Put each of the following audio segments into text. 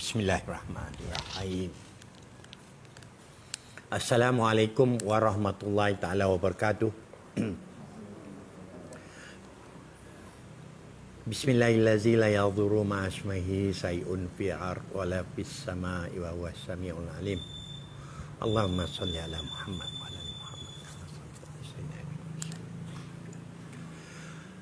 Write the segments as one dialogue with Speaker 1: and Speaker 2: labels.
Speaker 1: Bismillahirrahmanirrahim. Assalamualaikum warahmatullahi ta'ala wabarakatuh. Bismillahirrahmanirrahim. La yadhurru ma'asmihi say'un fil ardh wa la fis sama'i wa huwas samiul alim. Allahumma shalli ala Muhammad wa ala ali Muhammad.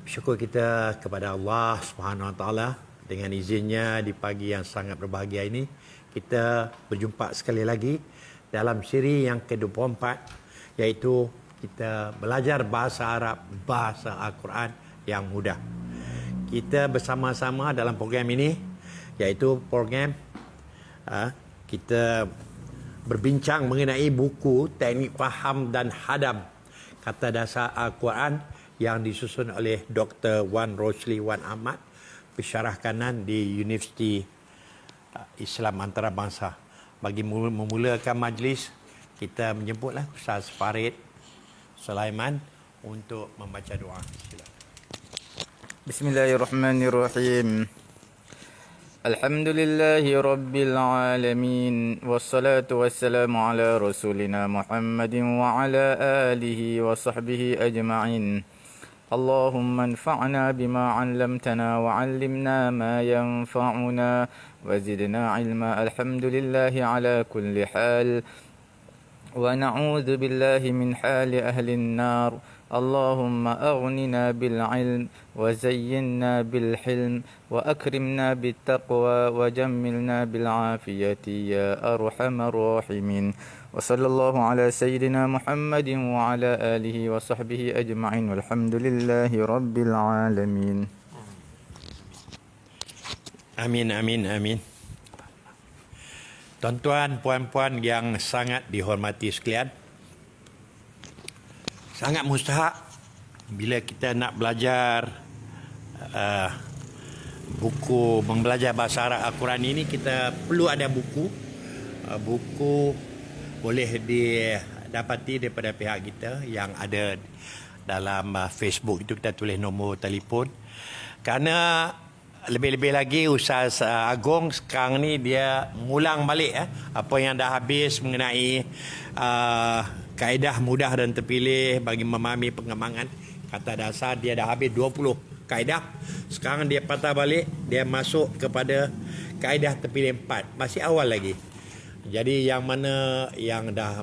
Speaker 1: Syukur kita kepada Allah Subhanahu wa taala dengan izinnya di pagi yang sangat berbahagia ini kita berjumpa sekali lagi dalam siri yang ke-24, iaitu kita belajar bahasa Arab, bahasa Al-Quran yang mudah. Kita bersama-sama dalam program ini, iaitu program kita berbincang mengenai buku Teknik Faham dan Hadam Kata Dasar Al-Quran yang disusun oleh Dr. Wan Rosli Wan Ahmad, pensyarah kanan di Universiti Islam Antarabangsa. Bagi memulakan majlis, kita menjemputlah Ustaz Farid Sulaiman untuk membaca doa. Silakan.
Speaker 2: Bismillahirrahmanirrahim. Alhamdulillahi Rabbil Alamin. Wassalatu wassalamu ala Rasulina Muhammadin wa ala alihi wa sahbihi ajma'in. Allahumma anfa'na bima 'allamtana wa 'allimna ma yanfa'una wa zidna 'ilma. Alhamdulillahi ala kulli hal. Wa na'udzu billahi min hali ahli an-nar. Allahumma aghnina bil 'ilm wa zayyinna bil hilm wa akrimna bit taqwa wa jammilna bil 'afiyati ya arhamar rahimin. Wa sallallahu ala sayyidina Muhammadin wa ala alihi wa sahbihi ajma'in walhamdulillahi rabbil alamin.
Speaker 1: Amin, amin, amin. Tuan-tuan, puan-puan yang sangat dihormati sekalian, sangat mustahak bila kita nak belajar buku membelajar bahasa Arab Al-Quran ini, kita perlu ada buku. Buku boleh didapati daripada pihak kita yang ada dalam Facebook. Itu kita tulis nombor telefon. Kerana lebih-lebih lagi Ustaz Agong sekarang ni dia mengulang balik apa yang dah habis mengenai kaedah mudah dan terpilih bagi memahami pengembangan kata dasar. Dia dah habis 20 kaedah. Sekarang dia patah balik, dia masuk kepada kaedah terpilih 4. Masih awal lagi. Jadi yang mana yang dah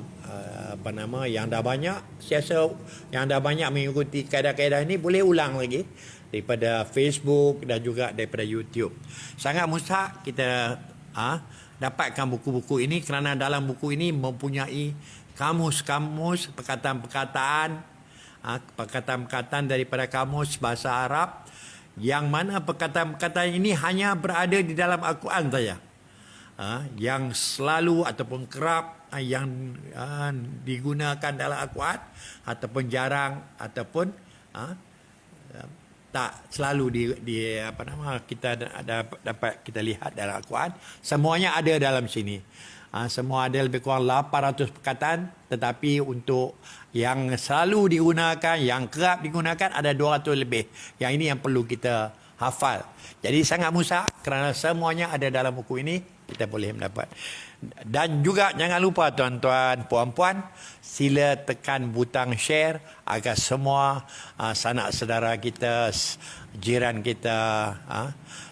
Speaker 1: yang dah banyak, siasa yang dah banyak mengikuti kaedah-kaedah ini boleh ulang lagi daripada Facebook dan juga daripada YouTube. Sangat mustahak kita dapatkan buku-buku ini kerana dalam buku ini mempunyai kamus-kamus perkataan-perkataan, perkataan-perkataan daripada kamus bahasa Arab, yang mana perkataan-perkataan ini hanya berada di dalam Al-Quran saja. Yang selalu ataupun kerap yang digunakan dalam Al-Quran, ataupun jarang ataupun tak selalu kita dapat kita lihat dalam Al-Quran. Semuanya ada dalam sini. Semua ada lebih kurang 800 perkataan, tetapi untuk yang selalu digunakan, yang kerap digunakan ada 200 lebih. Yang ini yang perlu kita hafal. Jadi sangat mudah kerana semuanya ada dalam buku ini, kita boleh mendapat. Dan juga jangan lupa tuan-tuan, puan-puan, sila tekan butang share agar semua sanak saudara kita, jiran kita,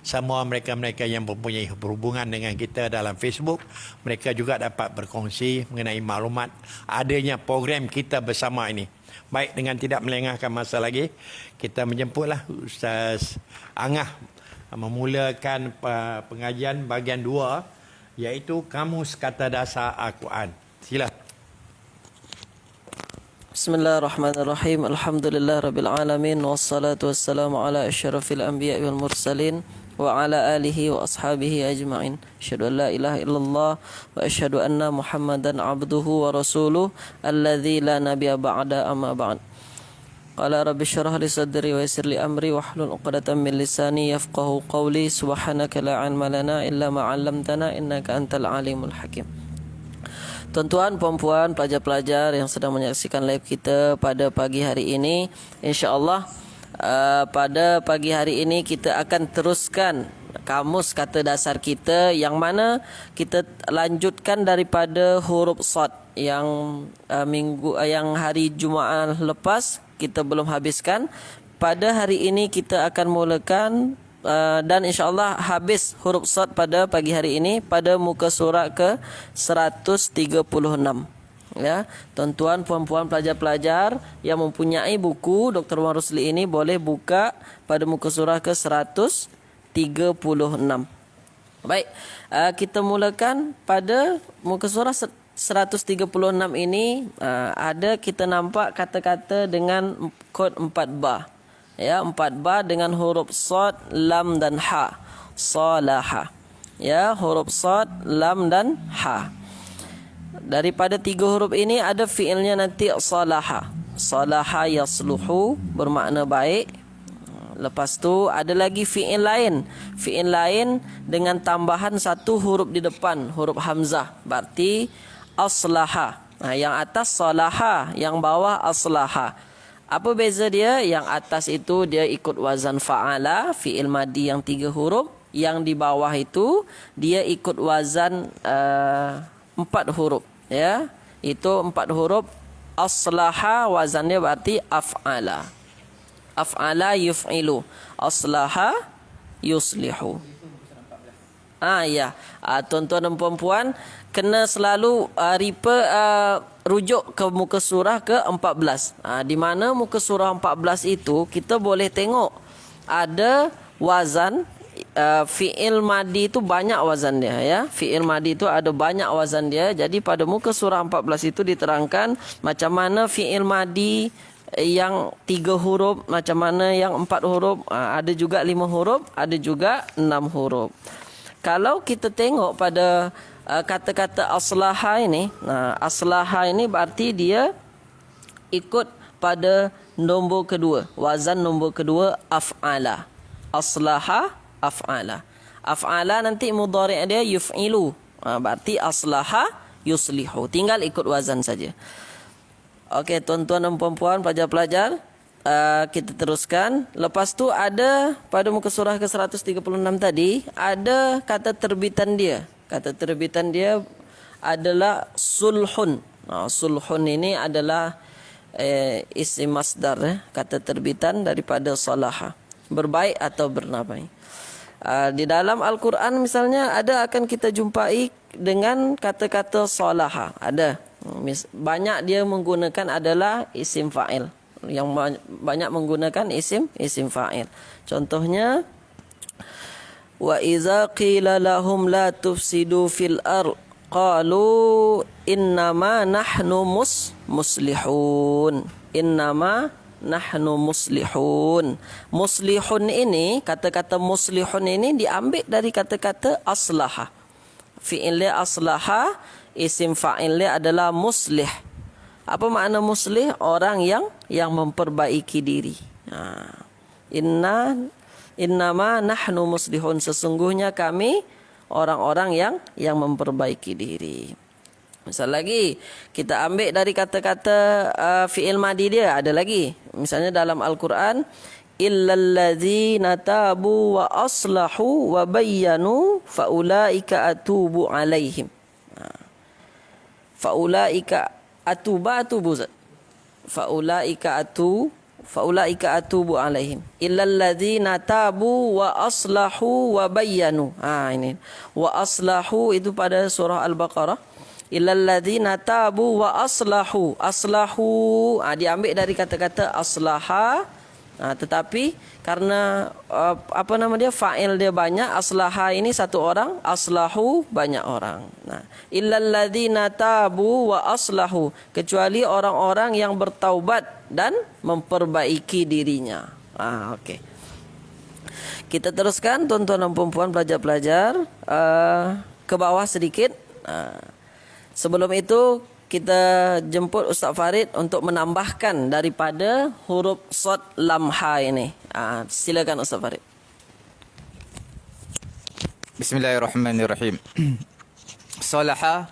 Speaker 1: semua mereka-mereka yang mempunyai berhubungan dengan kita dalam Facebook, mereka juga dapat berkongsi mengenai maklumat adanya program kita bersama ini. Baik, dengan tidak melengahkan masa lagi, kita menjemputlah Ustaz Angah memulakan pengajian bahagian 2, iaitu Kamus Kata Dasar Al-Quran. Sila.
Speaker 3: Bismillahirrahmanirrahim. Alhamdulillah Rabbil Alamin. Wassalatu wassalamu ala asyrafil anbiya wal mursalin wa ala alihi wa ashabihi ajma'in. Asyhadu an la ilaha illallah wa asyhadu anna Muhammadan abduhu wa rasuluh alladzi la nabiyya ba'da, amma ba'd. Qala rabbi syrah li sadri wa yassir li amri wahlul 'uqdatam min lisani yafqahu qawli. Subhanaka la 'ilma lana illa ma 'allamtana innaka antal alimul hakim. Tuan-tuan, puan-puan, pelajar-pelajar yang sedang menyaksikan live kita pada pagi hari ini, insya-Allah pada pagi hari ini kita akan teruskan kamus kata dasar kita, yang mana kita lanjutkan daripada huruf sad yang yang hari Jumaat lepas kita belum habiskan. Pada hari ini kita akan mulakan dan insya-Allah habis huruf sad pada pagi hari ini pada muka surat ke 136. Ya, tuan-tuan, puan-puan, pelajar-pelajar yang mempunyai buku Dr. Wan Rusli ini boleh buka pada muka surah ke 136. Baik, kita mulakan pada muka surah 136 ini. Ada kita nampak kata-kata dengan kod 4 ba. Ya, 4 ba dengan huruf sad, lam dan ha. Salaha. Ya, huruf sad, lam dan ha. Daripada 3 huruf ini ada fiilnya nanti salaha. Salaha yasluhu, bermakna baik. Lepas tu ada lagi fiil lain. Fiil lain dengan tambahan 1 huruf di depan, huruf hamzah. Berarti aslaha. Yang atas salaha, yang bawah aslaha. Apa beza dia? Yang atas itu dia ikut wazan fa'ala, fiil madi yang 3 huruf. Yang di bawah itu dia ikut wazan 4 huruf. Ya, itu 4 huruf. Aslaha wazannya berarti af'ala. Af'ala yuf'ilu. Aslaha yuslihu. Ya. Tuan-tuan dan puan-puan kena selalu rujuk ke muka surah ke 14. Di mana muka surah 14 itu kita boleh tengok ada wazan fi'il madi itu banyak wazan dia, ya. Fi'il madi itu ada banyak wazan dia. Jadi pada muka surah 14 itu diterangkan macam mana fi'il madi yang 3 huruf, macam mana yang 4 huruf, ada juga 5 huruf, ada juga 6 huruf. Kalau kita tengok pada kata-kata aslaha ini, aslaha ini berarti dia ikut pada nombor kedua, wazan nombor kedua af'ala. Aslaha af'ala. Af'ala nanti mudhari' dia yuf'ilu. Berarti aslaha yuslihu. Tinggal ikut wazan saja. Okey, tuan-tuan dan puan-puan, pelajar-pelajar, kita teruskan. Lepas tu ada pada muka surah ke 136 tadi ada kata terbitan dia. Kata terbitan dia adalah sulhun. Sulhun ini adalah isim masdar, kata terbitan daripada salaha. Berbaik atau bernamai. Di dalam Al-Quran misalnya ada akan kita jumpai dengan kata-kata salaha. Ada. Banyak dia menggunakan adalah isim fa'il. Yang banyak menggunakan isim fa'il. Contohnya, wa iza qila lahum la tufsidu fil ard qalu innama nahnu muslihun. Innama nahnu muslihun. Muslihun ini, kata-kata muslihun ini diambil dari kata-kata aslaha. Fi'ilnya aslaha, isim fa'ilnya adalah muslih. Apa makna muslih? Orang yang memperbaiki diri. Innama nahnu muslihun. Sesungguhnya kami orang-orang yang memperbaiki diri. Misal lagi, kita ambil dari kata-kata fi'il madi dia, ada lagi. Misalnya dalam Al-Quran, illalladzina tabu wa aslahu wa bayyanu faulaika atubu alaihim. Faulaika atubu. Faulaika atubu alaihim. Illalladzina tabu wa aslahu wa bayyanu. Ini. Wa aslahu itu pada surah Al-Baqarah. Illalladzina tabu wa aslahu. Aslahu diambil dari kata-kata aslaha. Tetapi karena fa'il dia banyak, aslaha ini satu orang, aslahu banyak orang. Illalladzina tabu wa aslahu, kecuali orang-orang yang bertaubat dan memperbaiki dirinya. Okey. Kita teruskan, tuan-tuan dan puan-puan, pelajar-pelajar, ke bawah sedikit. Sebelum itu kita jemput Ustaz Farid untuk menambahkan daripada huruf sad lam ha ini. Silakan Ustaz Farid.
Speaker 2: Bismillahirrahmanirrahim. Salaha,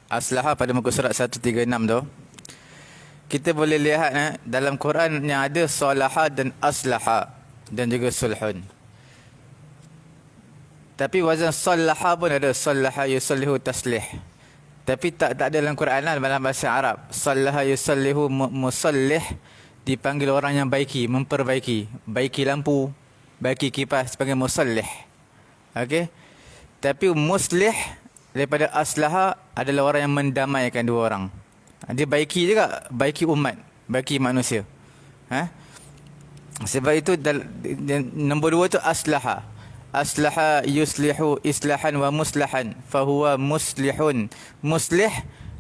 Speaker 2: aslaha pada muka surat 136 tu. Kita boleh lihat dalam Quran yang ada salaha dan aslaha dan juga sulhun. Tapi wazan sallaha pun ada. Sallaha yusallihu taslih. Tapi tak ada dalam Quran lah, dalam bahasa Arab. Sallaha yusallihu musallih, dipanggil orang yang baiki, memperbaiki. Baiki lampu, baiki kipas, dipanggil musallih. Okey. Tapi muslih daripada aslaha adalah orang yang mendamaikan dua orang. Dia baiki juga, baiki umat, baiki manusia. Sebab itu nombor 2 tu aslaha. Aslaha yuslihu islahan wa muslahan, fahuwa muslihun. Muslih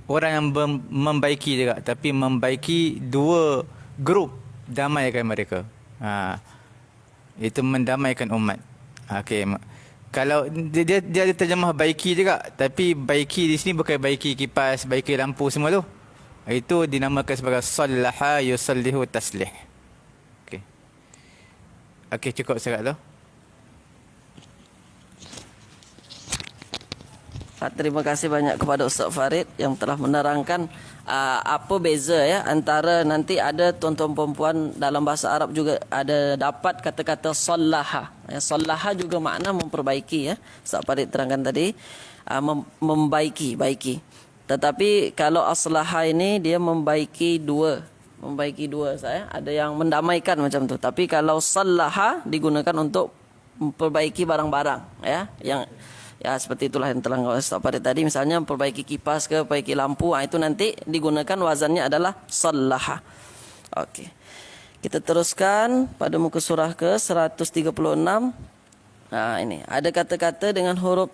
Speaker 2: orang yang membaiki juga, tapi membaiki dua grup, damaikan mereka. Itu mendamaikan umat. Okey. Kalau dia ada terjemah baiki juga, tapi baiki di sini bukan baiki kipas, baiki lampu semua tu. Itu dinamakan sebagai sallaha yusallihu taslih. Okey. Okey, cukup sangat tu.
Speaker 3: Terima kasih banyak kepada Ustaz Farid yang telah menerangkan apa beza ya antara nanti ada tuan-tuan perempuan dalam bahasa Arab juga ada dapat kata-kata sallaha. Ya, sallaha juga makna memperbaiki ya. Ustaz Farid terangkan tadi membaiki, baiki. Tetapi kalau aslaha ini dia membaiki dua saya. Ada yang mendamaikan macam tu. Tapi kalau sallaha digunakan untuk memperbaiki barang-barang ya yang ya seperti itulah yang telah Ustaz Farid tadi, misalnya perbaiki kipas ke perbaiki lampu, itu nanti digunakan wazannya adalah sallaha. Okey. Kita teruskan pada muka surah ke 136. Ini ada kata-kata dengan huruf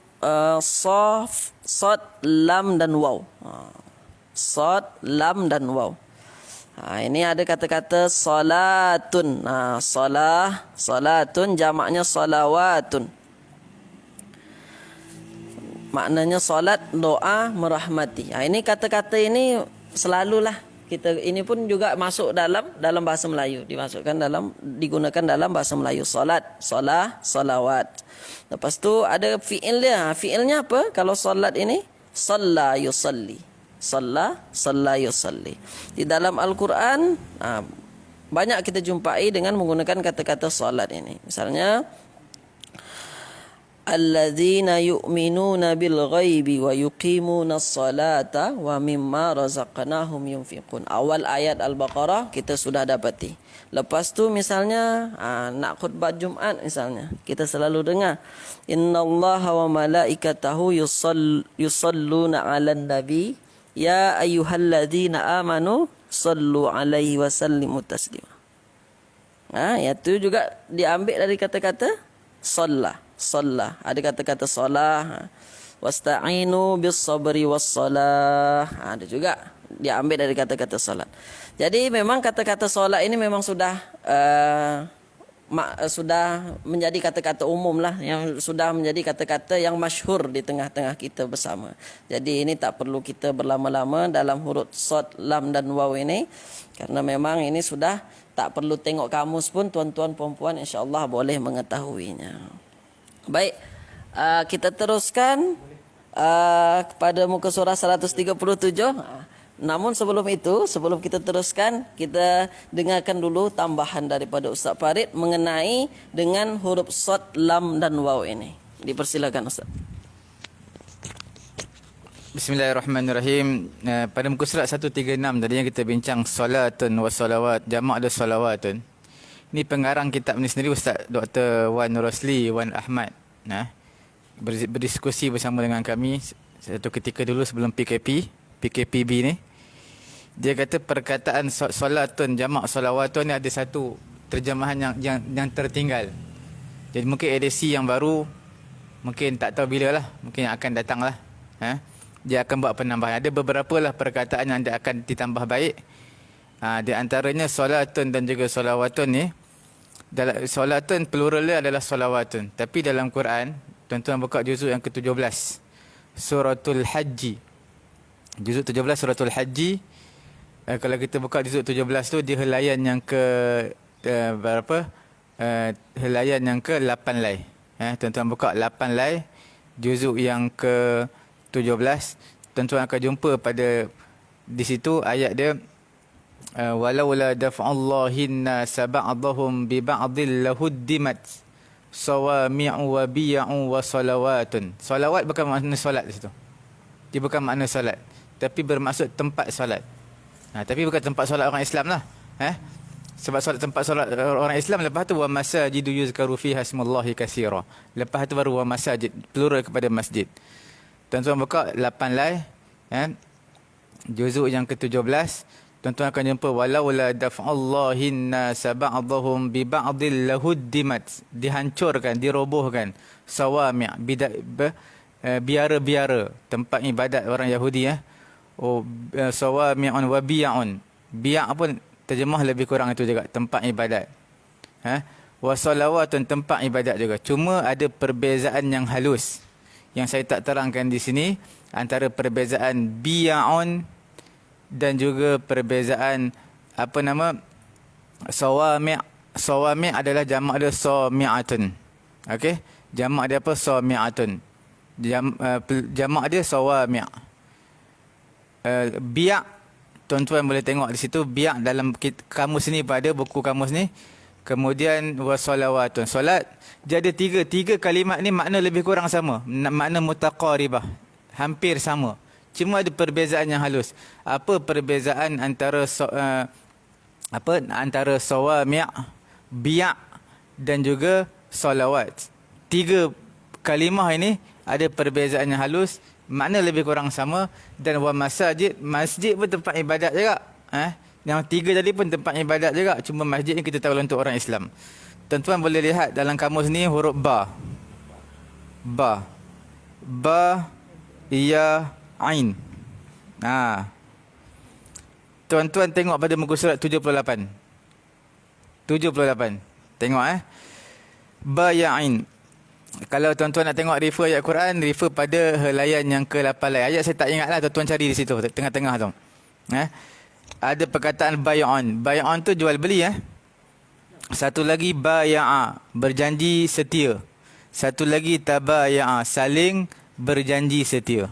Speaker 3: sad, lam dan waw. Sad, lam dan waw. Ini ada kata-kata salatun. Salatun jamaknya salawatun. Maknanya solat, doa, merahmati. Ini kata-kata ini selalulah kita, ini pun juga masuk dalam bahasa Melayu, digunakan dalam bahasa Melayu. Solat, solah, solawat. Lepas tu ada fi'il dia. Fi'ilnya apa? Kalau solat ini salla yusalli. Salla yusalli. Di dalam Al-Quran banyak kita jumpai dengan menggunakan kata-kata solat ini. Misalnya alladzina yu'minuna bil ghaibi wa yuqimuna as-salata wa mimma razaqnahum yunfiqun. Awal ayat Al-Baqarah kita sudah dapati. Lepas tu misalnya nak khutbah Jumaat misalnya, kita selalu dengar innallaha wa malaikatahu yusalluna 'alan nabi ya ayyuhalladzina amanu sallu 'alaihi wa sallimu taslima. Itu juga diambil dari kata-kata shalla. Ada kata-kata solah, wasta'inu bis sabri was salah. Ada juga diambil dari kata-kata solat. Jadi memang kata-kata solat ini memang sudah menjadi kata-kata umum lah, yang sudah menjadi kata-kata yang masyhur di tengah-tengah kita bersama. Jadi ini tak perlu kita berlama-lama dalam huruf sad, lam dan waw ini, karena memang ini sudah tak perlu tengok kamus pun tuan-tuan perempuan insya-Allah boleh mengetahuinya. Baik, kita teruskan kepada muka surah 137. Namun sebelum itu, sebelum kita teruskan, kita dengarkan dulu tambahan daripada Ustaz Farid mengenai dengan huruf sad, lam dan waw ini. Dipersilakan Ustaz.
Speaker 2: Bismillahirrahmanirrahim. Pada muka surat 136 tadinya kita bincang salatun wa salawat, jamak ada salawatun. Ini pengarang kitab ni sendiri Ustaz Dr. Wan Rosli Wan Ahmad. Berdiskusi bersama dengan kami satu ketika dulu sebelum PKPB ni. Dia kata perkataan solatun jamak solawatun ni ada satu terjemahan yang tertinggal. Jadi mungkin edisi yang baru mungkin tak tahu bila lah, mungkin akan datang lah. Dia akan buat penambahan. Ada beberapa lah perkataan yang akan ditambah baik. Di antaranya solatun dan juga solawatun ni. Solatun plural dia adalah solawatun. Tapi dalam Quran, tuan-tuan buka juzuk yang ke-17. Suratul Haji. Juzuk 17 Suratul Haji. Kalau kita buka juzuk 17 tu, dia helaian yang ke berapa? Helaian yang ke-8 lai. Tuan-tuan buka 8 lai. Juzuk yang ke-17. Tuan-tuan akan jumpa pada di situ ayat dia walaula daf'allahi an-nas ba'dahum bi ba'dil lahuddimat sawami'u wa biya'u wa salawatun. Salawat bukan makna solat di situ. Dia bukan makna solat, tapi bermaksud tempat solat. Tapi bukan tempat solat orang Islam lah. Sebab tempat solat orang Islam, lepas tu wa masajidu yuzkaru fiha ismullahi katsira. Lepas tu baru wa masajid, plural kepada masjid. Tuan-tuan buka 8 lai, juzuk yang ke-17. Tuan-tuan akan jumpa walaula daf'allahin nasa ba'dahum bi ba'dil lahuddimat, dihancurkan, dirobohkan sawami' biara-biara, tempat ibadat orang Yahudi sawami'un wa biya'un. Biya' pun terjemah lebih kurang itu juga, tempat ibadat. Wa salawatun, tempat ibadat juga. Cuma ada perbezaan yang halus yang saya tak terangkan di sini, antara perbezaan biya'un dan juga perbezaan sawami'. Sawami' adalah jamak dia sami'atun. Okey, jamak dia apa? Sami'atun. Jamak dia sawami'. Biya', tuan-tuan boleh tengok di situ, biya' dalam kamus ni, pada buku kamus ni. Kemudian wasalawatun, solat. Jadi tiga kalimat ni makna lebih kurang sama, makna mutaqaribah, hampir sama. Cuma ada perbezaan yang halus. Apa perbezaan antara antara sawami', biya' dan juga salawat? 3 kalimah ini ada perbezaan yang halus, makna lebih kurang sama. Dan wa masajid, masjid pun tempat ibadat juga. Yang 3 tadi pun tempat ibadat juga. Cuma masjid ni kita tahu untuk orang Islam. Tuan-tuan boleh lihat dalam kamus ni huruf ba. Ba, ya, ain. Tuan-tuan tengok pada muka surat 78. Tengok ba, ya, ain. Kalau tuan-tuan nak tengok refer ayat Quran, refer pada helaian yang ke-8 lai. Ayat saya tak ingatlah, tuan-tuan cari di situ, tengah-tengah tu. Ada perkataan bay'on. Bay'on tu jual beli. Satu lagi baya'a, berjanji setia. Satu lagi tabaya'a, saling berjanji setia.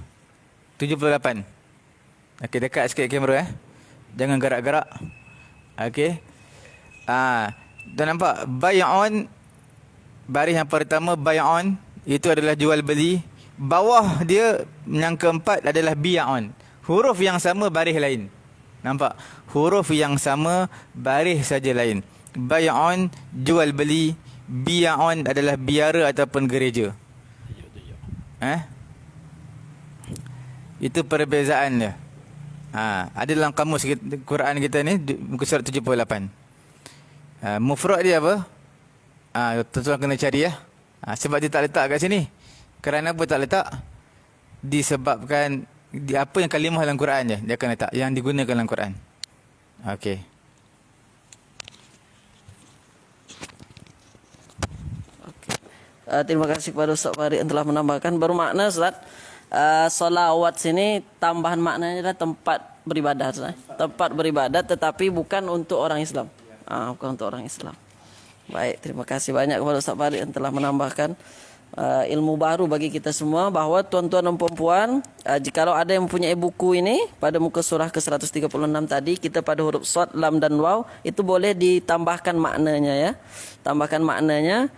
Speaker 2: 78. Okey, dekat sikit kamera. Jangan gerak-gerak. Okey. Tuan nampak bay'on, baris yang pertama bay'on, itu adalah jual beli. Bawah dia yang keempat adalah biya'on. Huruf yang sama, baris lain. Nampak? Huruf yang sama, baris saja lain. Bay'on, jual beli. Biya'on adalah biara ataupun gereja. Itu perbezaan dia. Ada dalam kamus Quran kita ni, muka surat 78. Mufrad dia apa? Tuan-tuan kena cari sebab dia tak letak kat sini. Kerana apa tak letak? Disebabkan apa yang kalimah dalam Quran je dia akan letak, yang digunakan dalam Quran. Okey.
Speaker 3: Terima kasih kepada Ustaz Farid yang telah menambahkan. Bermakna Ustaz, solawat sini tambahan maknanya adalah tempat beribadah, Ustaz. Tempat beribadat tetapi bukan untuk orang Islam. Bukan untuk orang Islam. Baik, terima kasih banyak kepada Ustaz Farid yang telah menambahkan ilmu baru bagi kita semua, bahawa tuan-tuan dan puan-puan, jikalau ada yang mempunyai buku ini pada muka surah ke-136 tadi, kita pada huruf shad, lam dan waw, itu boleh ditambahkan maknanya ya. Tambahkan maknanya.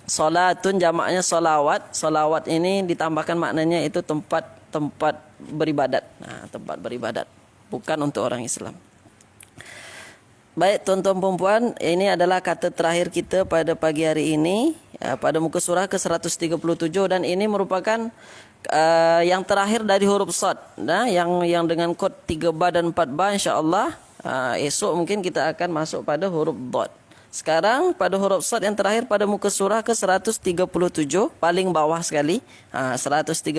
Speaker 3: Salatun jamaknya salawat. Salawat ini ditambahkan maknanya itu tempat beribadat. Tempat beribadat, bukan untuk orang Islam. Baik tuan-tuan perempuan, ini adalah kata terakhir kita pada pagi hari ini pada muka surah ke-137, dan ini merupakan yang terakhir dari huruf shad, yang dengan kod 3 ba dan 4 ba, insya-Allah esok mungkin kita akan masuk pada huruf dad. Sekarang pada huruf shad yang terakhir pada muka surah ke-137, paling bawah sekali, 137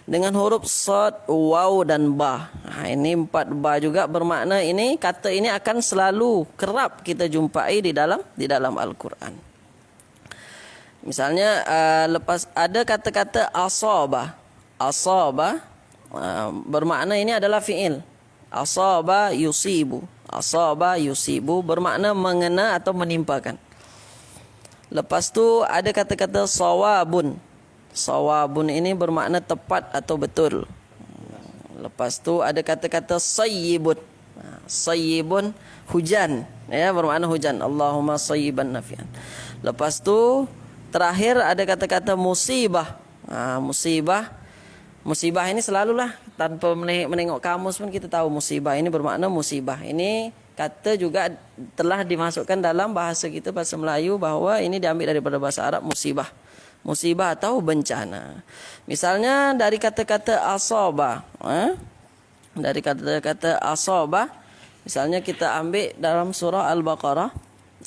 Speaker 3: dengan huruf shad, waw dan ba. Ini 4 ba juga, bermakna ini kata ini akan selalu kerap kita jumpai di dalam Al-Quran. Misalnya lepas ada kata-kata asaba. Asaba bermakna ini adalah fi'il. Asaba yusibu. Asaba yusibu bermakna mengena atau menimpakan. Lepas tu ada kata-kata sawabun. Sawabun ini bermakna tepat atau betul. Lepas tu ada kata-kata sayyibun. Sayyibun hujan, ya, bermakna hujan. Allahumma sayyiban nafi'an. Lepas tu terakhir ada kata-kata musibah. Musibah ini selalulah tanpa menengok kamus pun kita tahu musibah ini bermakna musibah. Ini kata juga telah dimasukkan dalam bahasa kita, bahasa Melayu, bahwa ini diambil daripada bahasa Arab musibah. Musibah atau bencana. Misalnya dari kata-kata asaba, dari kata-kata asaba, misalnya kita ambil dalam surah Al-Baqarah,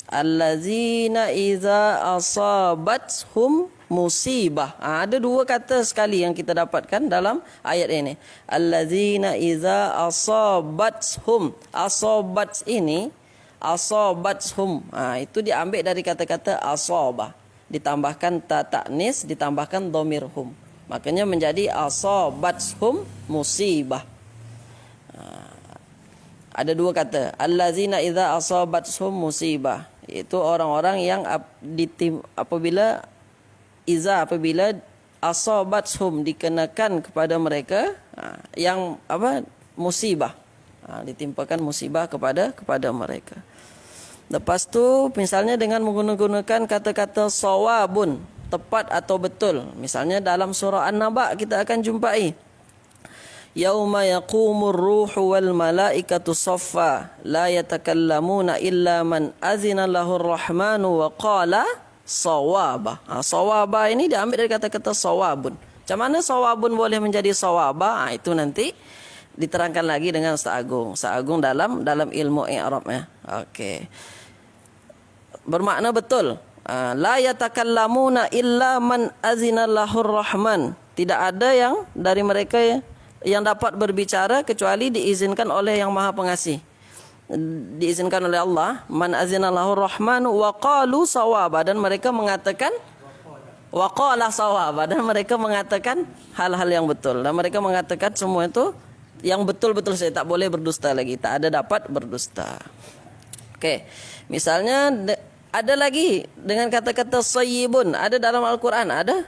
Speaker 3: allazina idza asabathum musibah. Ada dua kata sekali yang kita dapatkan dalam ayat ini. Allazina idza asabathum. Asabat ini, asabathum. Itu diambil dari kata-kata asaba. Ditambahkan ta ta'nis, ditambahkan dhamir hum. Makanya menjadi asabathum musibah. Ada dua kata. Allazina idza asabathum musibah. Itu orang-orang yang apabila asabathum dikenakan kepada mereka yang musibah, ditimpakan musibah kepada mereka. Lepas tu misalnya dengan menggunakan kata-kata sawabun, tepat atau betul. Misalnya dalam surah An-Naba kita akan jumpai yauma yaqumur ruhu wal malaikatu saffa la yatakallamuna illa man azina lahur rahmanu wa qala sawaba. Sawaba ini diambil dari kata-kata sawabun. Macam mana sawabun boleh menjadi sawaba? Itu nanti diterangkan lagi dengan Ustaz Agung. Ustaz Agung dalam ilmu i'rab, ya. Okey. Bermakna betul. La yatakallamuna illa man azina lahur rahman. Tidak ada yang dari mereka yang dapat berbicara kecuali diizinkan oleh Yang Maha Pengasih. Diizinkan oleh Allah. Man azina lahur rahman wa qalu sawaba, dan mereka mengatakan wa qala sawaba, dan mereka mengatakan hal-hal yang betul, dan mereka mengatakan semua itu yang betul-betul. Saya tak boleh berdusta lagi, tak ada dapat berdusta. Okey. Misalnya ada lagi dengan kata-kata sayyibun, ada dalam Al-Quran, ada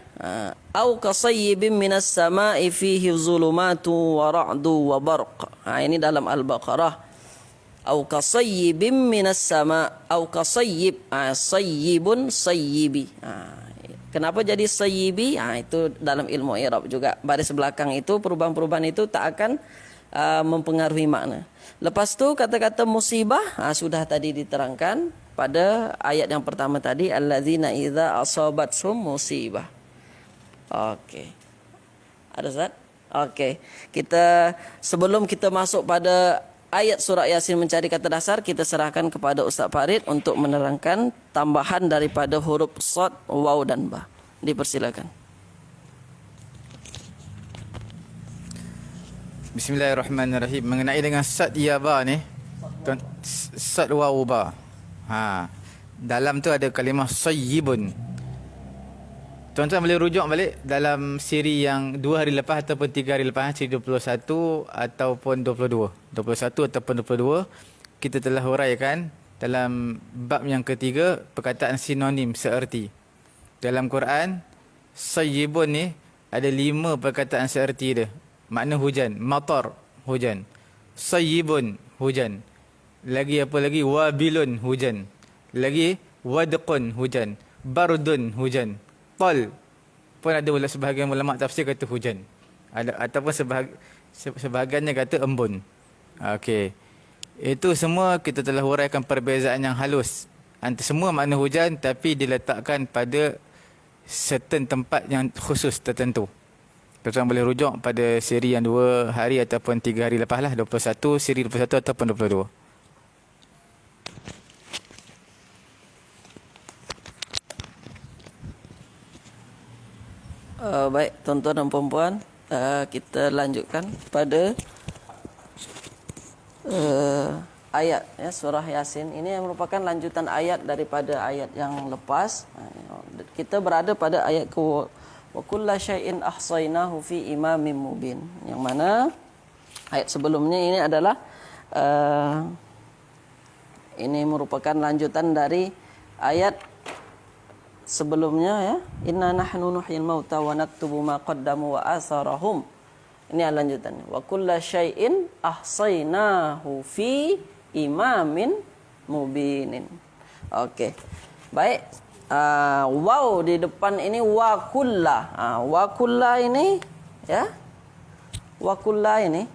Speaker 3: au kasayyibin minas sama'i fihi zulumatu wa ra'du wa barq. Ini dalam Al-Baqarah. Au kasayyibin minas sama', au kasayyib, sayyibun sayyibi. Kenapa jadi sayyibi? Itu dalam ilmu i'rab juga. Baris belakang itu, perubahan-perubahan itu tak akan mempengaruhi makna. Lepas tu kata-kata musibah sudah tadi diterangkan pada ayat yang pertama tadi, allazina idza asabathum musibah. Okey. Ada Ustaz? Okey. Sebelum kita masuk pada ayat surah Yasin mencari kata dasar, kita serahkan kepada Ustaz Farid untuk menerangkan tambahan daripada huruf shad, waw dan ba. Dipersilakan.
Speaker 2: Bismillahirrahmanirrahim. Mengenai dengan sad ya ba ni, sad waw ba. Dalam tu ada kalimah sayyibun. Tuan-tuan boleh rujuk balik dalam siri yang 2 hari lepas ataupun 3 hari lepas, siri 21 ataupun 22. 21 ataupun 22, kita telah huraikan dalam bab yang ketiga perkataan sinonim seerti. Dalam Quran, sayyibun ni ada 5 perkataan seerti dia. Makna hujan, matar, hujan. Sayyibun, hujan. Lagi apa lagi? Wabilun, hujan. Lagi wadqun, hujan. Bardun, hujan. Tal pun ada sebahagian ulama tafsir kata hujan. Ataupun sebahagiannya kata embun. Okey. Itu semua kita telah huraikan perbezaan yang halus antara semua makna hujan, tapi diletakkan pada certain tempat yang khusus tertentu. Tuan-tuan boleh rujuk pada siri yang 2 hari ataupun 3 hari lepas lah, 21, siri 21 ataupun 22.
Speaker 3: Baik, tuan-tuan dan puan-puan, kita lanjutkan pada ayat surah Yasin. Ini yang merupakan lanjutan ayat daripada ayat yang lepas. Kita berada pada ayat ke wa kulla syai'in ahsaynahu fi imamin mubin, yang mana ayat sebelumnya ini adalah ini merupakan lanjutan dari ayat sebelumnya, ya. Inna nahnu nuhyil mauta wa naktubu ma qaddamu wa atharahum Ini lanjutannya. Wa kulla syai'in ahsaynahu fi imamin mubinin. Oke. Baik. Waw di depan ini wa kulla. Wa kulla ini ya. Wa kulla ini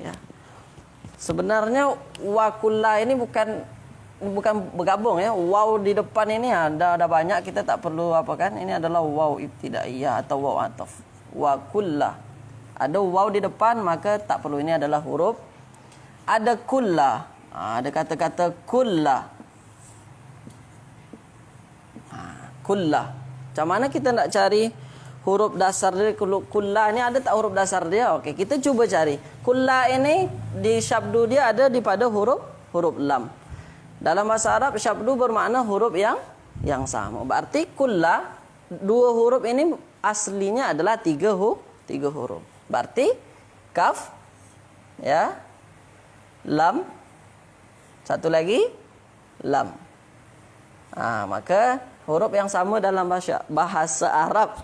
Speaker 3: ya. Sebenarnya wa kulla ini bukan bergabung ya. Waw di depan ini ada banyak, kita tak perlu apa kan. Ini adalah waw ibtidaiyah atau waw ataf. Wa kulla. Ada waw di depan maka tak perlu, ini adalah huruf. Ada kulla. Ada kata-kata kulla. Kulla. Macam mana kita nak cari huruf dasar dia? Kulla ni ada tak huruf dasar dia? Okey, kita cuba cari. Kulla ini di syabdu dia ada di pada huruf lam. Dalam bahasa Arab syabdu bermakna huruf yang sama. Berarti kulla, dua huruf ini aslinya adalah tiga huruf. Berarti kaf ya, lam, satu lagi lam. Maka huruf yang sama dalam bahasa Arab,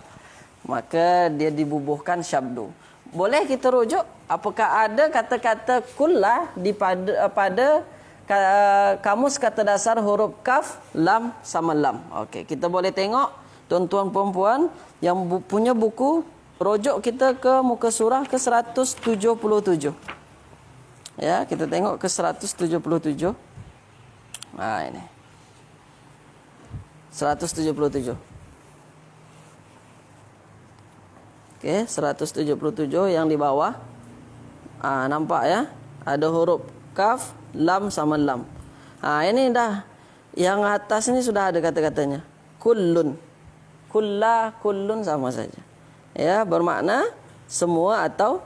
Speaker 3: maka dia dibubuhkan syabdu. Boleh kita rujuk apakah ada kata-kata kulla pada kamus kata dasar huruf kaf, lam sama lam. Okey, kita boleh tengok tuan-tuan puan-puan yang punya buku, rujuk kita ke muka surah ke 177. Ya, kita tengok ke 177. Ini 177. Okey, 177 yang di bawah. Nampak ya? Ada huruf kaf, lam sama lam. Ini dah yang atas ni sudah ada kata-katanya. Kullun. Kulla, kullun sama saja. Ya, bermakna semua atau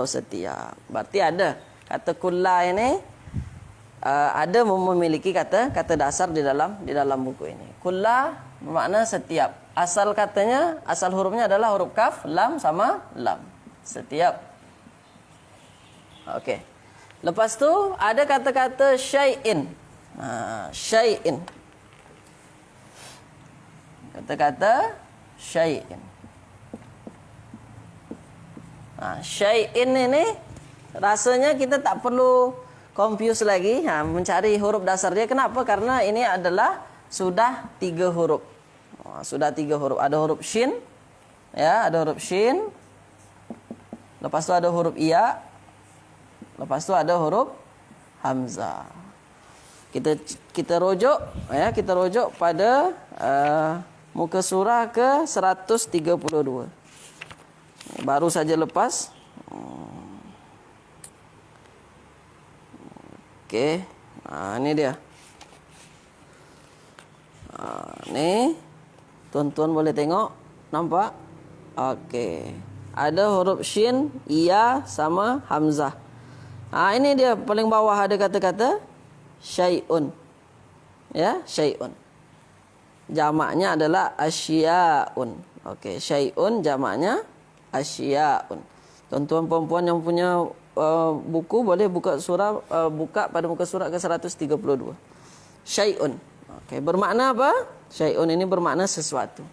Speaker 3: setiap. Berarti ada kata kulla ini ada memiliki kata dasar di dalam buku ini. Kulla bermakna setiap. Asal katanya, asal hurufnya adalah huruf kaf, lam sama lam. Setiap. Okey. Lepas tu ada kata-kata syai'in. Syai'in. Kata-kata syai'in. Syai'in ini rasanya kita tak perlu confuse lagi mencari huruf dasar dia. Kenapa? Karena ini adalah sudah 3 huruf. Sudah 3 huruf. Ada huruf shin, ya, ada huruf shin. Lepas tu ada huruf iya. Lepas tu ada huruf hamzah. Kita rujuk, ya, kita rujuk pada muka surah ke 132. Baru saja lepas. Okey. Ini dia. Ni tuan-tuan boleh tengok, nampak? Okey. Ada huruf shin, iya sama hamzah. Ini dia paling bawah ada kata-kata syai'un. Ya, syai'un. Jamaknya adalah asya'un. Okey, syai'un jamaknya asya'un. Tuan-tuan puan-puan yang punya buku boleh buka pada muka surat ke 132. Syai'un. Okey, bermakna apa? Syai'un ini bermakna sesuatu.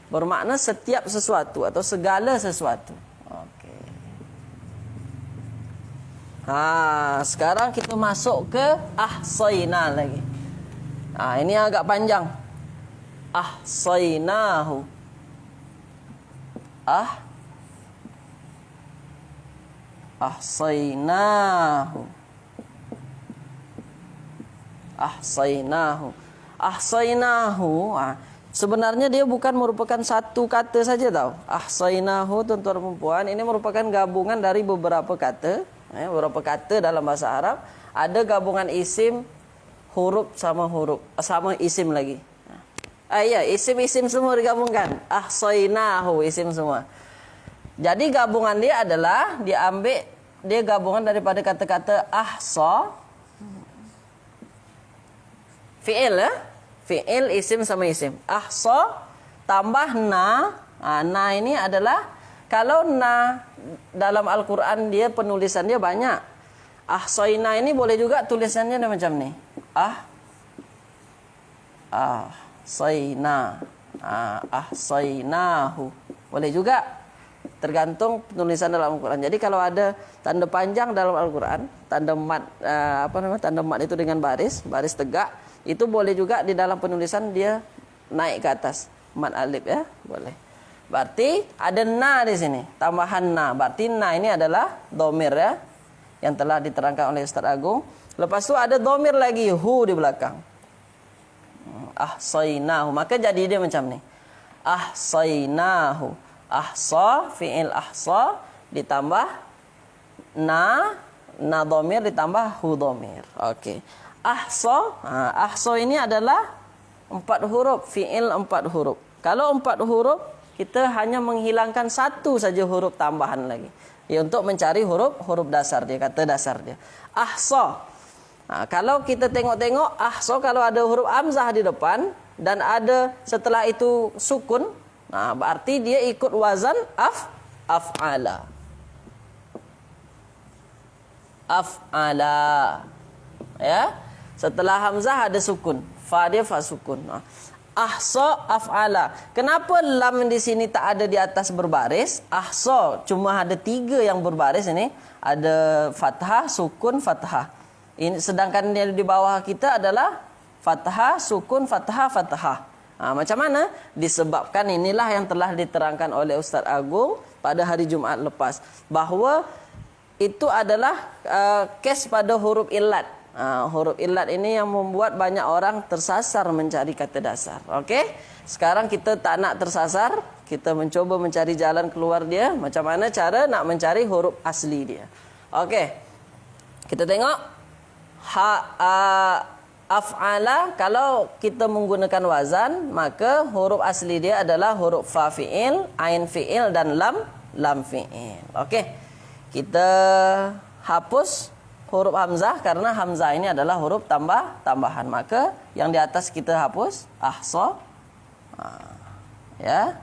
Speaker 3: Bermakna setiap sesuatu atau segala sesuatu. Okey. Sekarang kita masuk ke ahsayna lagi. Ini agak panjang. Ahsaynahu. Ahsaynahu. Ahsaynahu. Ahsaynahu. Sebenarnya dia bukan merupakan satu kata saja tau. Ahsaynahu, tuan-tuan dan puan, ini merupakan gabungan dari beberapa kata. Beberapa kata dalam bahasa Arab. Ada gabungan isim, huruf sama isim lagi. Ya, isim-isim semua digabungkan. Ahsaynahu, isim semua. Jadi gabungan dia adalah dia gabungan daripada kata-kata ahsa, fi'il ya. Fi'il, isim sama isim. Ahsa tambah na. Na ini adalah, kalau na dalam Al-Quran dia penulisan dia banyak. Ahsayna ini boleh juga tulisannya macam ni. Ahsayna. Ahsaynahu. Boleh juga. Tergantung penulisan dalam Al-Quran. Jadi kalau ada tanda panjang dalam Al-Quran, tanda mat tanda mat itu dengan baris tegak, itu boleh juga di dalam penulisan dia naik ke atas. Mat alif ya, boleh. Berarti ada na di sini, tambahan na. Berarti na ini adalah dhamir ya, yang telah diterangkan oleh Ustaz Agung. Lepas tu ada dhamir lagi hu di belakang. Ahsainahu. Maka jadi dia macam ni. Ahsainahu. Ahsa, fi'il ahsa ditambah na dhamir ditambah hu dhamir. Okey. Ahsa, ahsa ini adalah 4 huruf, fi'il 4 huruf. Kalau 4 huruf, kita hanya menghilangkan satu saja huruf tambahan lagi. Ya, untuk mencari huruf dasar dia, kata dasar dia. Ahsa. Kalau kita tengok-tengok ahsa, kalau ada huruf hamzah di depan dan ada setelah itu sukun, berarti dia ikut wazan af'ala. Af'ala. Ya. Setelah hamzah ada sukun. Fa dia fa sukun. Ahsa af'ala. Kenapa lam di sini tak ada di atas berbaris? Ahsa cuma ada 3 yang berbaris ini. Ada fathah, sukun, fathah. Ini sedangkan yang di bawah kita adalah fathah, sukun, fathah, fathah. Macam mana? Disebabkan inilah yang telah diterangkan oleh Ustaz Agung pada hari Jumaat lepas, bahawa itu adalah kes pada huruf illat. Huruf illat ini yang membuat banyak orang tersasar mencari kata dasar. Okey? Sekarang kita tak nak tersasar, kita mencoba mencari jalan keluar dia. Macam mana cara nak mencari huruf asli dia. Okey. Kita tengok af'ala, kalau kita menggunakan wazan, maka huruf asli dia adalah huruf fa fi'il, ain fi'il dan lam fi'il. Okey. Kita hapus huruf hamzah karena hamzah ini adalah huruf tambahan. Maka yang di atas kita hapus ahsa. Ya.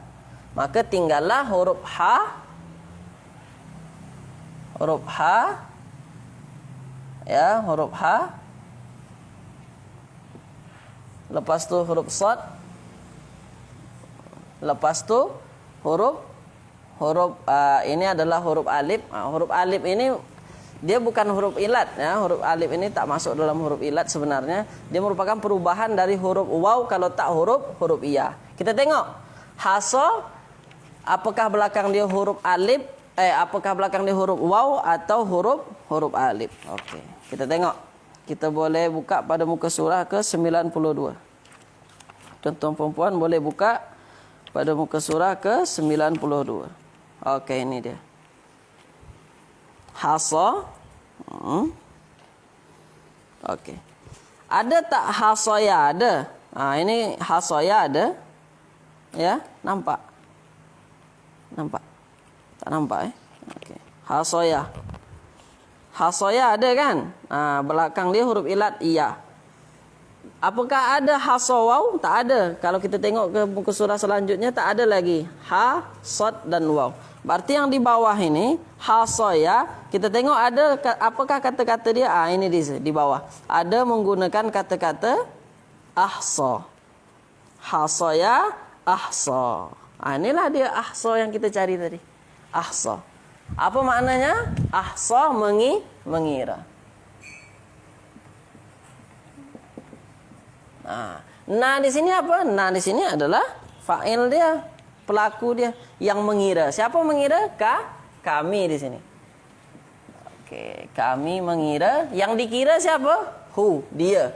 Speaker 3: Maka tinggallah huruf ha. Huruf ha. Ya, huruf ha. Lepas tu huruf sad. Lepas tu huruf ini adalah huruf alif. Huruf alif ini dia bukan huruf ilat ya. Huruf alif ini tak masuk dalam huruf ilat sebenarnya. Dia merupakan perubahan dari huruf waw kalau tak huruf iya. Kita tengok hasa, apakah belakang dia huruf alif? Apakah belakang dia huruf waw atau huruf alif? Okey. Kita tengok. Kita boleh buka pada muka surah ke 92. Tuan-tuan perempuan boleh buka pada muka surah ke 92. Okey, ini dia. Hasa. Okey. Ada tak hasaya? Ada. Ini hasaya ada. Ya, nampak? Nampak? Tak nampak Okey. Hasaya. Hasaya ada kan? Belakang dia huruf ilat iya. Apakah ada hasawaw? Tak ada. Kalau kita tengok ke muka surah selanjutnya, tak ada lagi ha, sad dan waw. Berarti yang di bawah ini hasaya, kita tengok ada apakah kata-kata dia? Ini di bawah. Ada menggunakan kata-kata ahsa. Hasaya, ahsa. Inilah dia ahsa yang kita cari tadi. Ahsa. Apa maknanya? Ahsa mengira. Nah di sini apa? Nah di sini adalah fa'il dia, pelaku dia yang mengira. Siapa mengira? Kami di sini. Okey, kami mengira. Yang dikira siapa? Hu, dia.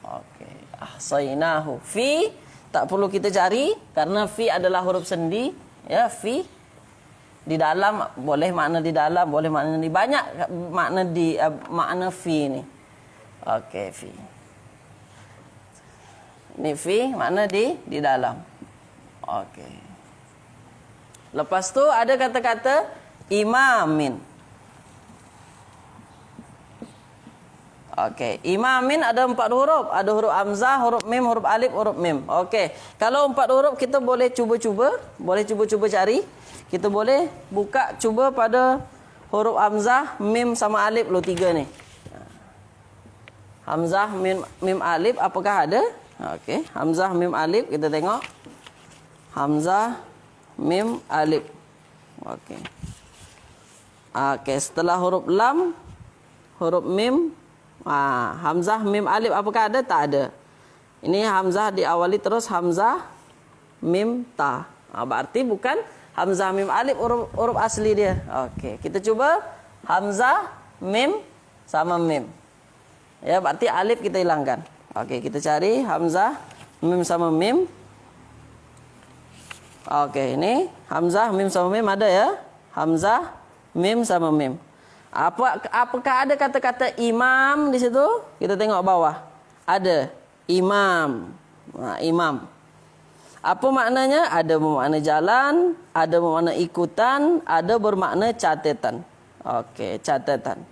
Speaker 3: Okey, ahsainahu. Fi tak perlu kita cari karena fi adalah huruf sendi, ya, fi. Di dalam boleh makna di dalam, boleh makna di banyak makna di makna fi ni. Okey, fi. Ni fi makna di dalam. Okey. Lepas tu ada kata-kata imamin. Okey, imamin ada 4 huruf. Ada huruf hamzah, huruf mim, huruf alif, huruf mim. Okey. Kalau 4 huruf kita boleh cuba-cuba, cari. Kita boleh buka cuba pada huruf hamzah, mim sama alif lo 3 ni. Hamzah, mim, alif apakah ada? Okey, hamzah, mim, alif kita tengok. Hamzah, mim, alif. Oke. Oke, setelah huruf lam, huruf mim, hamzah, mim, alif, apakah ada? Tak ada. Ini hamzah diawali terus hamzah, mim, ta. Berarti bukan hamzah, mim, alif huruf asli dia. Oke, kita coba hamzah, mim, sama mim. Ya, berarti alif kita hilangkan. Oke, kita cari hamzah, mim, sama mim. Oke, ini hamzah, mim, sama mim ada ya? Hamzah, mim, sama mim. Apakah ada kata-kata imam di situ? Kita tengok bawah. Ada imam. Imam. Apa maknanya? Ada bermakna jalan, ada bermakna ikutan, ada bermakna catatan. Oke, catatan.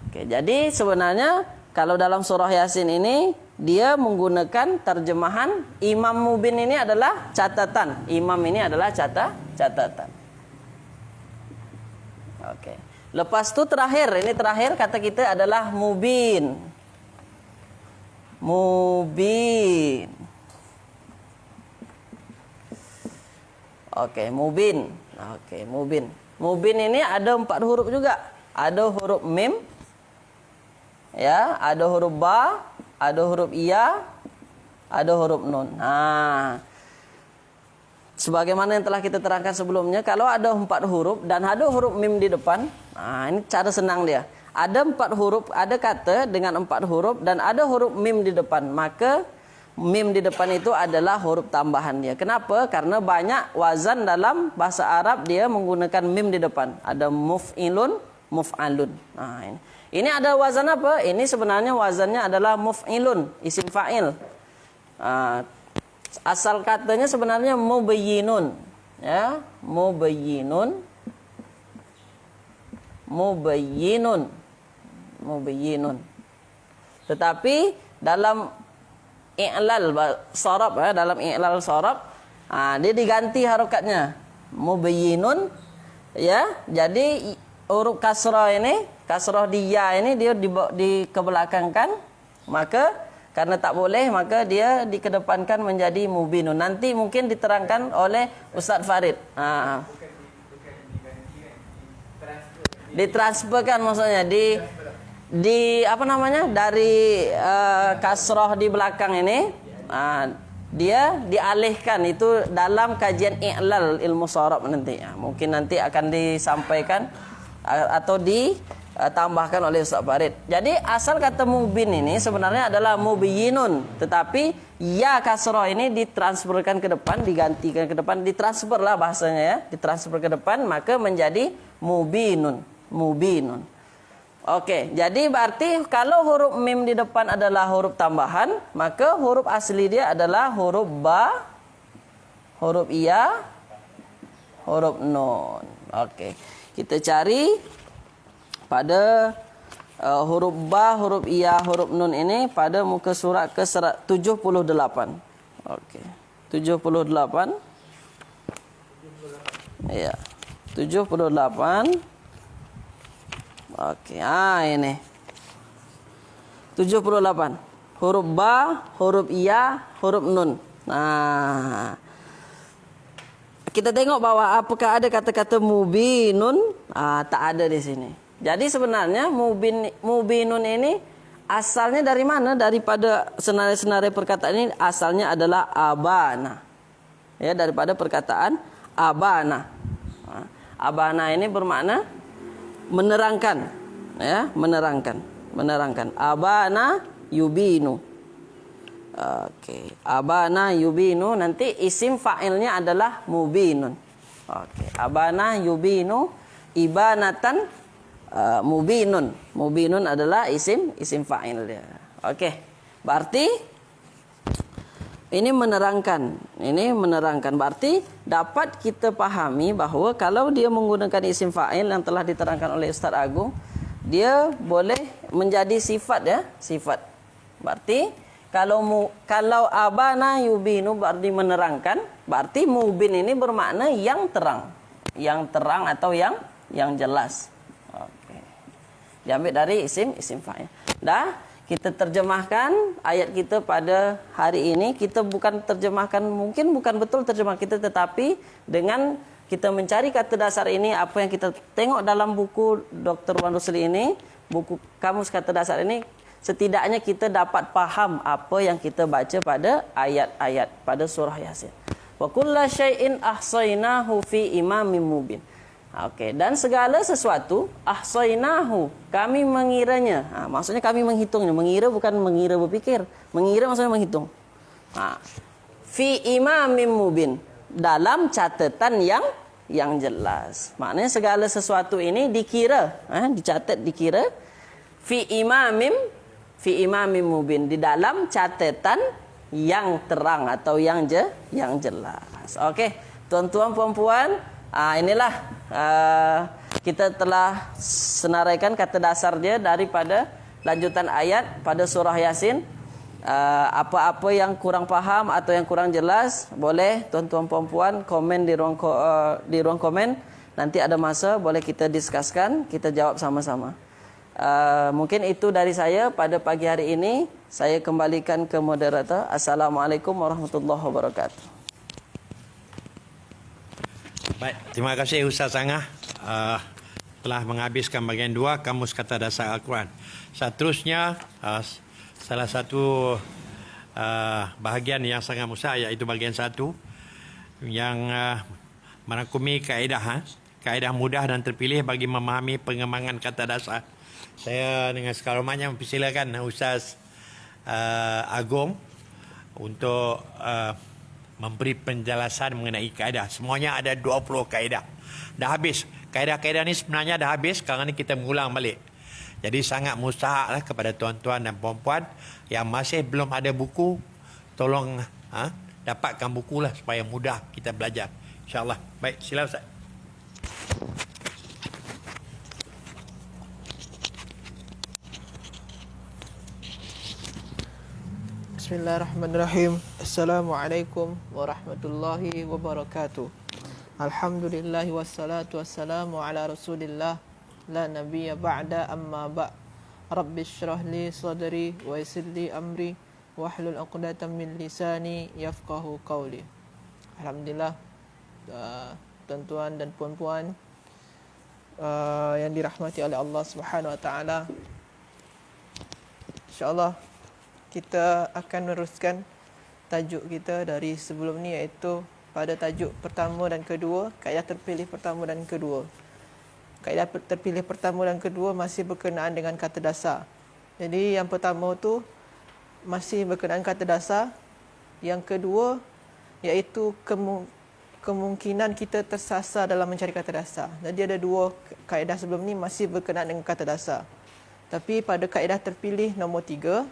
Speaker 3: Oke, jadi sebenarnya kalau dalam surah Yasin ini dia menggunakan terjemahan imam mubin ini adalah catatan. Imam ini adalah catatan. Oke. Lepas itu ini terakhir kata kita adalah mubin. Mubin. Oke, mubin. Oke, mubin. Mubin ini ada 4 huruf juga. Ada huruf mim, ya, ada huruf ba, ada huruf iya, ada huruf nun. Sebagaimana yang telah kita terangkan sebelumnya, kalau ada 4 huruf dan ada huruf mim di depan, ini cara senang dia. Ada 4 huruf, ada kata dengan 4 huruf dan ada huruf mim di depan, maka mim di depan itu adalah huruf tambahan dia. Kenapa? Karena banyak wazan dalam bahasa Arab dia menggunakan mim di depan. Ada muf'ilun, muf'alun. Ini ada wazan apa? Ini sebenarnya wazannya adalah muf'ilun, isim fa'il. Asal katanya sebenarnya mubayyinun, ya, mubayyinun, mubayyinun. Tetapi dalam i'lal sarab, dalam i'lal sarab, dia diganti harokatnya mubayyinun, ya. Jadi huruf kasrah ini, kasrah di ya ini dia dikebelakangkan, maka karena tak boleh maka dia dikedepankan menjadi mubinun. Nanti mungkin diterangkan oleh Ustaz Farid. Ditransferkan maksudnya di apa namanya, dari kasrah di belakang ini, dia dialihkan. Itu dalam kajian i'lal ilmu sharaf nanti. Mungkin nanti akan disampaikan atau ditambahkan oleh Ustaz Farid. Jadi asal kata mubin ini sebenarnya adalah mubayyinun, tetapi ya kasrah ini ditransferkan ke depan, digantikan ke depan, ditransferlah bahasanya ya, ditransfer ke depan, maka menjadi mubinun. Oke, jadi berarti kalau huruf mim di depan adalah huruf tambahan, maka huruf asli dia adalah huruf ba, huruf iya, huruf nun. Oke, kita cari pada huruf ba, huruf iya, huruf nun ini pada muka surat ke 78. Oke, 78. Iya, 78. Oke, ini 78. Huruf ba, huruf iya, huruf nun. Kita tengok bahwa apakah ada kata-kata mubinun? Tak ada di sini. Jadi sebenarnya mubinun ini asalnya dari mana? Daripada senarai-senarai perkataan ini asalnya adalah abana. Ya, daripada perkataan abana. Abana ini bermakna menerangkan, ya, menerangkan. Abana yubinu. Oke, abana yubinu, nanti isim fa'ilnya adalah mubinun. Oke, abana yubinu ibanatan mubinun. Mubinun adalah isim fa'il dia. Oke, berarti ini menerangkan. Berarti dapat kita pahami bahawa kalau dia menggunakan isim fa'il yang telah diterangkan oleh Ustaz Agung, dia boleh menjadi sifat, ya, sifat. Berarti kalau abana yubinu berarti menerangkan, berarti mubin ini bermakna yang terang. Yang terang atau yang jelas. Oke. Diambil dari isim fa'il. Kita terjemahkan ayat kita pada hari ini. Kita bukan terjemahkan, mungkin bukan betul terjemah kita, tetapi dengan kita mencari kata dasar ini, apa yang kita tengok dalam buku Dr. Wan Rosli ini, buku kamus kata dasar ini, setidaknya kita dapat faham apa yang kita baca pada ayat-ayat pada surah Yasin. Wa kulla syai'in ahsainahu fi imamin mubin. Okey, dan segala sesuatu ahsainahu, kami mengiranya. Maksudnya kami menghitungnya. Mengira bukan mengira berfikir. Mengira maksudnya menghitung. Fi imamin mubin, dalam catatan yang jelas. Maknanya segala sesuatu ini dikira, dicatat, dikira fi imamin mubin, di dalam catatan yang terang atau yang jelas. Okey, tuan-tuan puan-puan, inilah kita telah senaraikan kata dasar dia daripada lanjutan ayat pada surah Yasin. Apa-apa yang kurang faham atau yang kurang jelas, boleh tuan-tuan puan-puan komen di ruang komen. Nanti ada masa boleh kita diskuskan, kita jawab sama-sama. Mungkin itu dari saya pada pagi hari ini. Saya kembalikan ke moderator. Assalamualaikum warahmatullahi wabarakatuh.
Speaker 1: Baik, terima kasih Ustaz Angah telah menghabiskan bahagian 2 kamus kata dasar Al-Quran. Seterusnya salah satu bahagian yang sangat besar, iaitu bahagian 1 yang merangkumi kaedah mudah dan terpilih bagi memahami pengembangan kata dasar. Saya dengan segala hormatnya mempersilakan Ustaz Agong untuk memberi penjelasan mengenai kaedah. Semuanya ada 20 kaedah. Dah habis. Kaedah-kaedah ni sebenarnya dah habis. Sekarang ni kita mengulang balik. Jadi sangat mustahak kepada tuan-tuan dan puan-puan yang masih belum ada buku, tolong dapatkan bukulah supaya mudah kita belajar. InsyaAllah. Baik, sila Ustaz.
Speaker 4: Bismillahirrahmanirrahim. Assalamualaikum warahmatullahi wabarakatuh. Alhamdulillahi wassalatu wassalamu ala rasulillah. La nabiyya ba'da amma ba'. Rabbi syrah li sadri wa yassir li amri wahlul 'uqdatam min lisani yafqahu qawli. Alhamdulillah, tuan-tuan dan puan-puan yang dirahmati oleh Allah Subhanahu wa taala. Insya-Allah kita akan meneruskan tajuk kita dari sebelum ni, iaitu pada tajuk pertama dan kedua, kaedah terpilih pertama dan kedua. Kaedah terpilih pertama dan kedua masih berkenaan dengan kata dasar. Jadi yang pertama tu masih berkenaan kata dasar. Yang kedua iaitu kemungkinan kita tersasar dalam mencari kata dasar. Jadi ada 2 kaedah sebelum ni masih berkenaan dengan kata dasar. Tapi pada kaedah terpilih nombor 3,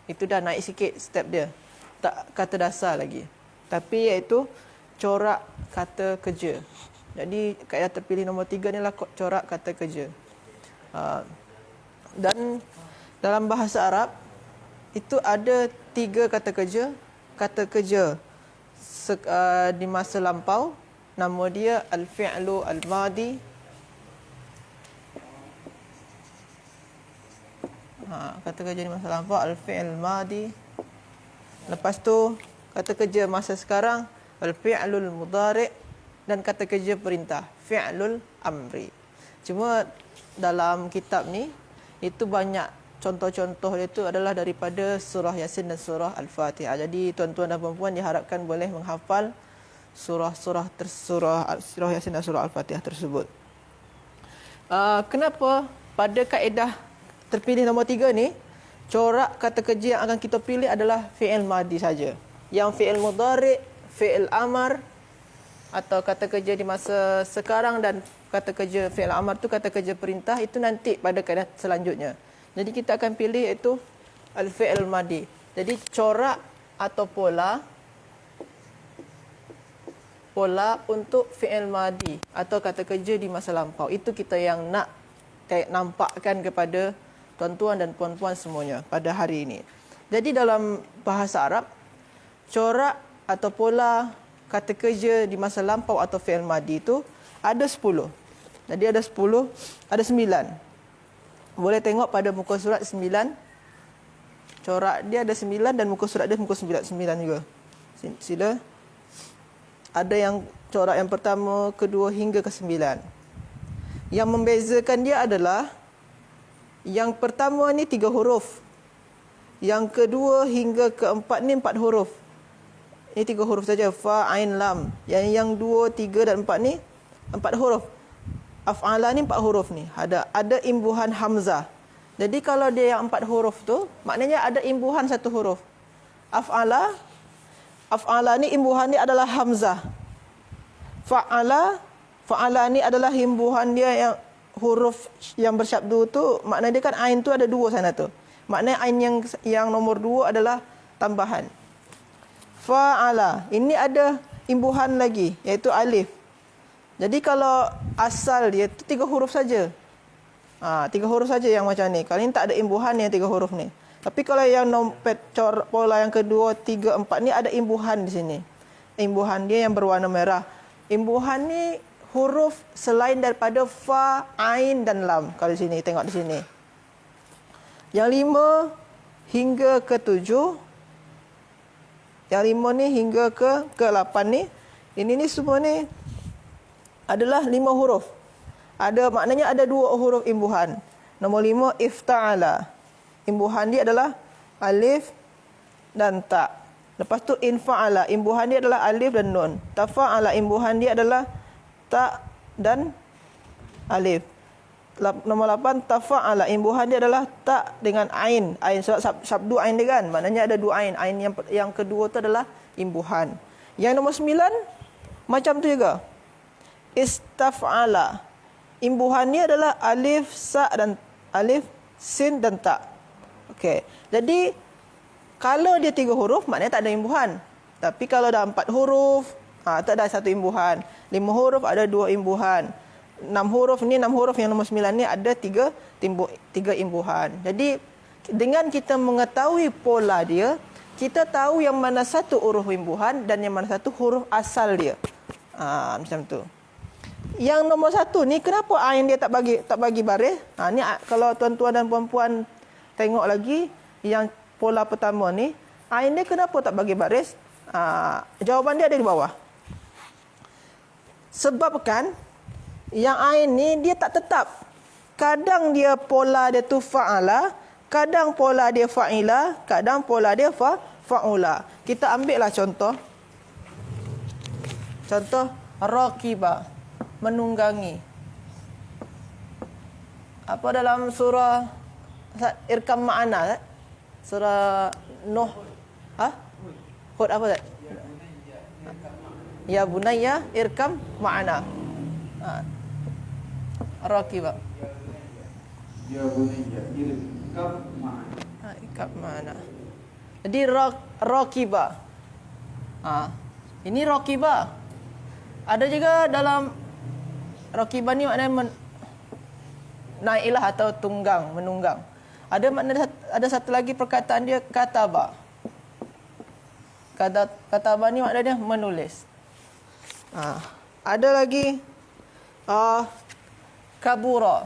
Speaker 4: itu dah naik sikit step dia. Tak kata dasar lagi, tapi iaitu corak kata kerja. Jadi kaedah terpilih nombor 3 ni lah corak kata kerja. Dan dalam bahasa Arab itu ada 3 kata kerja. Kata kerja di masa lampau, nama dia al-fi'lu al-madi. Kata kerja di masa lampau al-fi'l madi. Lepas tu kata kerja masa sekarang al-fi'lul mudhari', dan kata kerja perintah fi'lul amri. Cuma dalam kitab ni itu banyak contoh-contoh dia tu adalah daripada surah Yasin dan surah Al-Fatihah. Jadi tuan-tuan dan puan-puan diharapkan boleh menghafal surah Yasin dan surah Al-Fatihah tersebut. Kenapa pada kaedah terpilih nombor 3 ni corak kata kerja yang akan kita pilih adalah fi'il madi saja. Yang fi'il mudhari', fi'il amar atau kata kerja di masa sekarang, dan kata kerja fi'il amar tu kata kerja perintah, itu nanti pada kaedah selanjutnya. Jadi kita akan pilih itu al-fi'il madi. Jadi corak atau pola untuk fi'il madi atau kata kerja di masa lampau. Itu kita yang nak nampakkan kepada tuan-tuan dan puan-puan semuanya pada hari ini. Jadi dalam bahasa Arab, corak atau pola kata kerja di masa lampau atau fi'il madi itu ada 10. Jadi ada 10, ada 9. Boleh tengok pada muka surat 9. Corak dia ada 9 dan muka surat dia muka 9 juga. Sila. Ada yang corak yang pertama, kedua hingga ke 9. Yang membezakan dia adalah yang pertama ni 3 huruf. Yang kedua hingga ke 4 ni 4 huruf. Ini 3 huruf saja, fa, ain, lam. Yang 2, 3 dan 4 ni 4 huruf. Af'ala ni 4 huruf ni. Ada imbuhan hamzah. Jadi kalau dia yang 4 huruf tu, maknanya ada imbuhan 1 huruf. Af'ala ni imbuhan dia adalah hamzah. Fa'ala ni adalah imbuhan dia yang huruf yang bersyabdu tu, maknanya dia kan ain tu ada 2 sana tu. Maknanya ain yang nombor 2 adalah tambahan. Fa'ala, ini ada imbuhan lagi, iaitu alif. Jadi kalau asal dia tu 3 huruf saja. 3 huruf saja yang macam ni. Kalau ni tak ada imbuhan yang 3 huruf ni. Tapi kalau yang pola yang kedua, 3, 4 ni ada imbuhan di sini. Imbuhan dia yang berwarna merah. Imbuhan ni huruf selain daripada fa, ain dan lam. Kalau di sini, tengok di sini. Yang 5 hingga ke 7. Yang 5 ni hingga ke 8 ni. Ini ni semua ni adalah 5 huruf. Maknanya ada 2 huruf imbuhan. Nombor 5, ifta'ala. Imbuhan dia adalah alif dan ta. Lepas tu infa'ala, imbuhan dia adalah alif dan nun. Tafa'ala, imbuhan dia adalah ta dan alif. Nombor 8, tafa'ala, imbuhan dia adalah ta dengan ain. Ain sebab sabdu ain dia kan. Maknanya ada 2 ain. Ain yang kedua tu adalah imbuhan. Yang nombor 9 macam tu juga. Istaf'ala. Imbuhannya adalah alif, sa dan alif, sin dan ta. Okey. Jadi kalau dia 3 huruf, maknanya tak ada imbuhan. Tapi kalau dah 4 huruf, tak ada 1 imbuhan. 5 huruf ada 2 imbuhan. 6 huruf ni, 6 huruf yang nombor 9 ni ada 3 imbuhan. Jadi dengan kita mengetahui pola dia, kita tahu yang mana satu huruf imbuhan dan yang mana satu huruf asal dia. Macam tu. Yang nombor 1 ni, kenapa ain dia tak bagi baris? Ni kalau tuan-tuan dan puan-puan tengok lagi yang pola pertama ni, ain dia kenapa tak bagi baris? Jawapan dia ada di bawah. Sebabkan yang ain ni dia tak tetap. Kadang dia pola dia tu fa'ala, kadang pola dia fa'ila, kadang pola dia fa'ula. Kita ambil lah contoh. Contoh raqiba, menunggangi. Apa dalam surah Irkam Ma'ana? Surah Nuh. Hud apa tak? Ya bunayya irkam ma'ana. Raqiba.
Speaker 2: Ya bunayya irkam ma'ana.
Speaker 4: Irkam ma'ana. Jadi raqiba. Ini raqiba. Ada juga dalam raqiba ni maknanya naiklah atau tunggang, menunggang. Ada satu lagi perkataan dia kataba. Kataba ni maknanya menulis. Ada lagi kabura.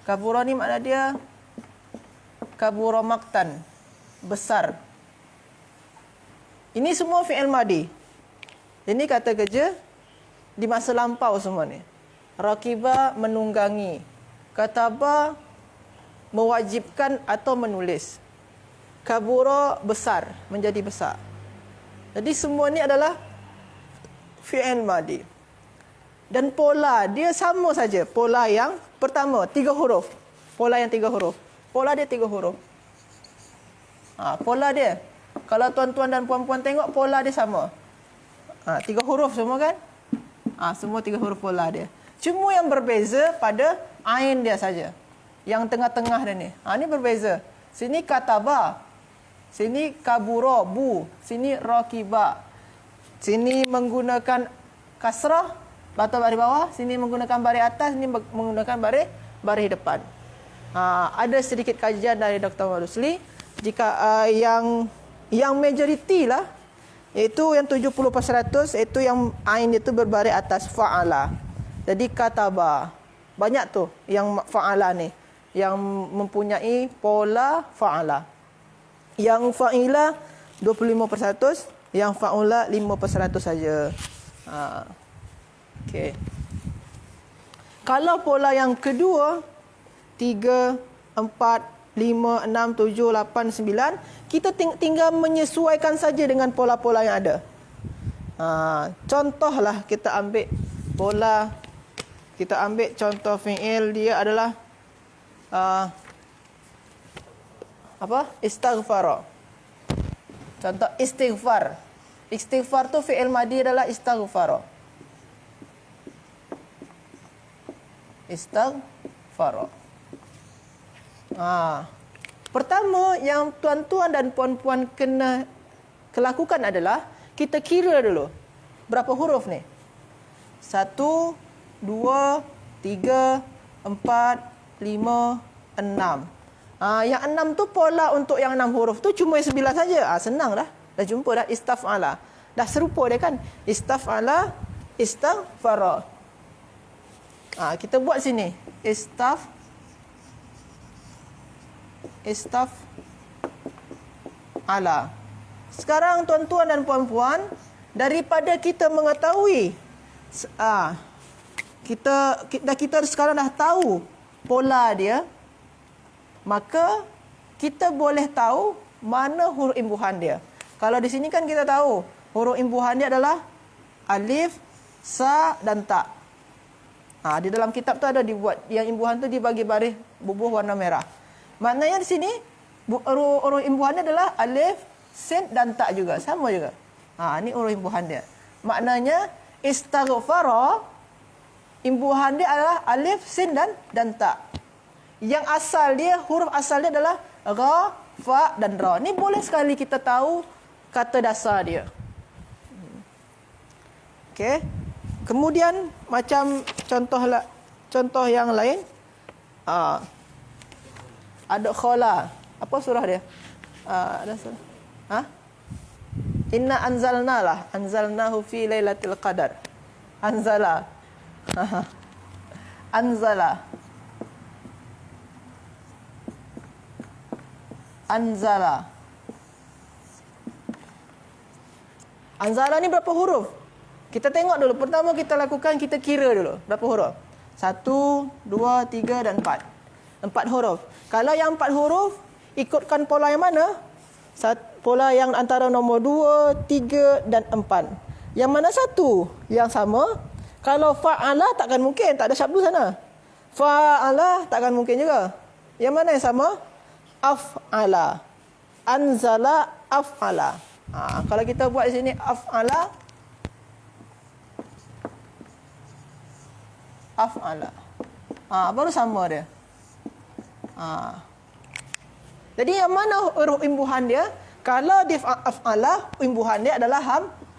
Speaker 4: Kabura ni makna dia kabura maktan, besar. Ini semua fi'il madi. Ini kata kerja di masa lampau semua ni. Raqiba menunggangi. Kataba mewajibkan atau menulis. Kabura besar, menjadi besar. Jadi semua ni adalah fi'il madi. Dan pola dia sama saja. Pola yang pertama 3 huruf. Pola yang 3 huruf. Pola dia 3 huruf. Pola dia. Kalau tuan-tuan dan puan-puan tengok, pola dia sama. 3 huruf semua kan? Semua 3 huruf pola dia. Cuma yang berbeza pada ain dia saja. Yang tengah-tengah dia ni. Ni berbeza. Sini kataba. Sini kabura, bu. Sini raqiba. Sini menggunakan kasrah, atau baris bawah. Sini menggunakan baris atas. Sini menggunakan baris depan. Ada sedikit kajian dari Dr. Wadusli. Jika yang majoriti lah, iaitu yang 70%, iaitu yang ain itu berbaris atas fa'ala. Jadi kataba. Banyak tu yang fa'ala ni, yang mempunyai pola fa'ala. Yang fa'ila 25%, yang fa'ula 5% saja. Okey. Kalau pola yang kedua 3, 4, 5, 6, 7, 8, 9, kita tinggal menyesuaikan saja dengan pola-pola yang ada. Contohlah kita ambil pola, kita ambil contoh fi'il dia adalah istighfar. Contoh istighfar. Istighfar tu fi'il madi adalah istighfar. Istighfar. Pertama yang tuan-tuan dan puan-puan kena lakukan adalah kita kira dulu berapa huruf ni. 1, 2, 3, 4, 5, 6. Yang 6 tu pola untuk yang 6 huruf tu cuma 9 saja. Senang dah. Dah jumpa dah istaf'ala. Dah serupa dia kan. Istaf'ala, istighfara. Kita buat sini. Istaf'ala. Sekarang tuan-tuan dan puan-puan, daripada kita mengetahui kita sekarang dah tahu pola dia, maka kita boleh tahu mana huruf imbuhan dia. Kalau di sini kan kita tahu huruf imbuhan dia adalah alif, sa dan ta. Di dalam kitab tu ada dibuat yang imbuhan tu dibagi baris bubuh warna merah. Maknanya di sini huruf imbuhan dia adalah alif, sin dan ta juga, sama juga. Ini huruf imbuhan dia. Maknanya istighfara imbuhan dia adalah alif, sin dan ta. Yang asal dia, huruf asal dia adalah ra, fa dan ra. Ni boleh sekali kita tahu kata dasar dia. Okey. Kemudian macam contoh yang lain, ada khala. Apa surah dia? Ada surah. Inna anzalnahu fi lailatul qadar. Anzala. Anzala ni berapa huruf? Kita tengok dulu. Pertama kita lakukan, kita kira dulu. Berapa huruf? 1, 2, 3 dan 4. 4 huruf. Kalau yang 4 huruf, ikutkan pola yang mana? Pola yang antara nombor 2, 3 dan 4. Yang mana satu yang sama? Kalau fa'ala takkan mungkin. Tak ada syabdu sana. Fa'ala takkan mungkin juga. Yang mana yang sama? Af'ala. Anzala af'ala. Kalau kita buat di sini af'ala. Baru sama dia. Jadi yang mana huruf imbuhan dia? Kalau di af'ala, imbuhan dia adalah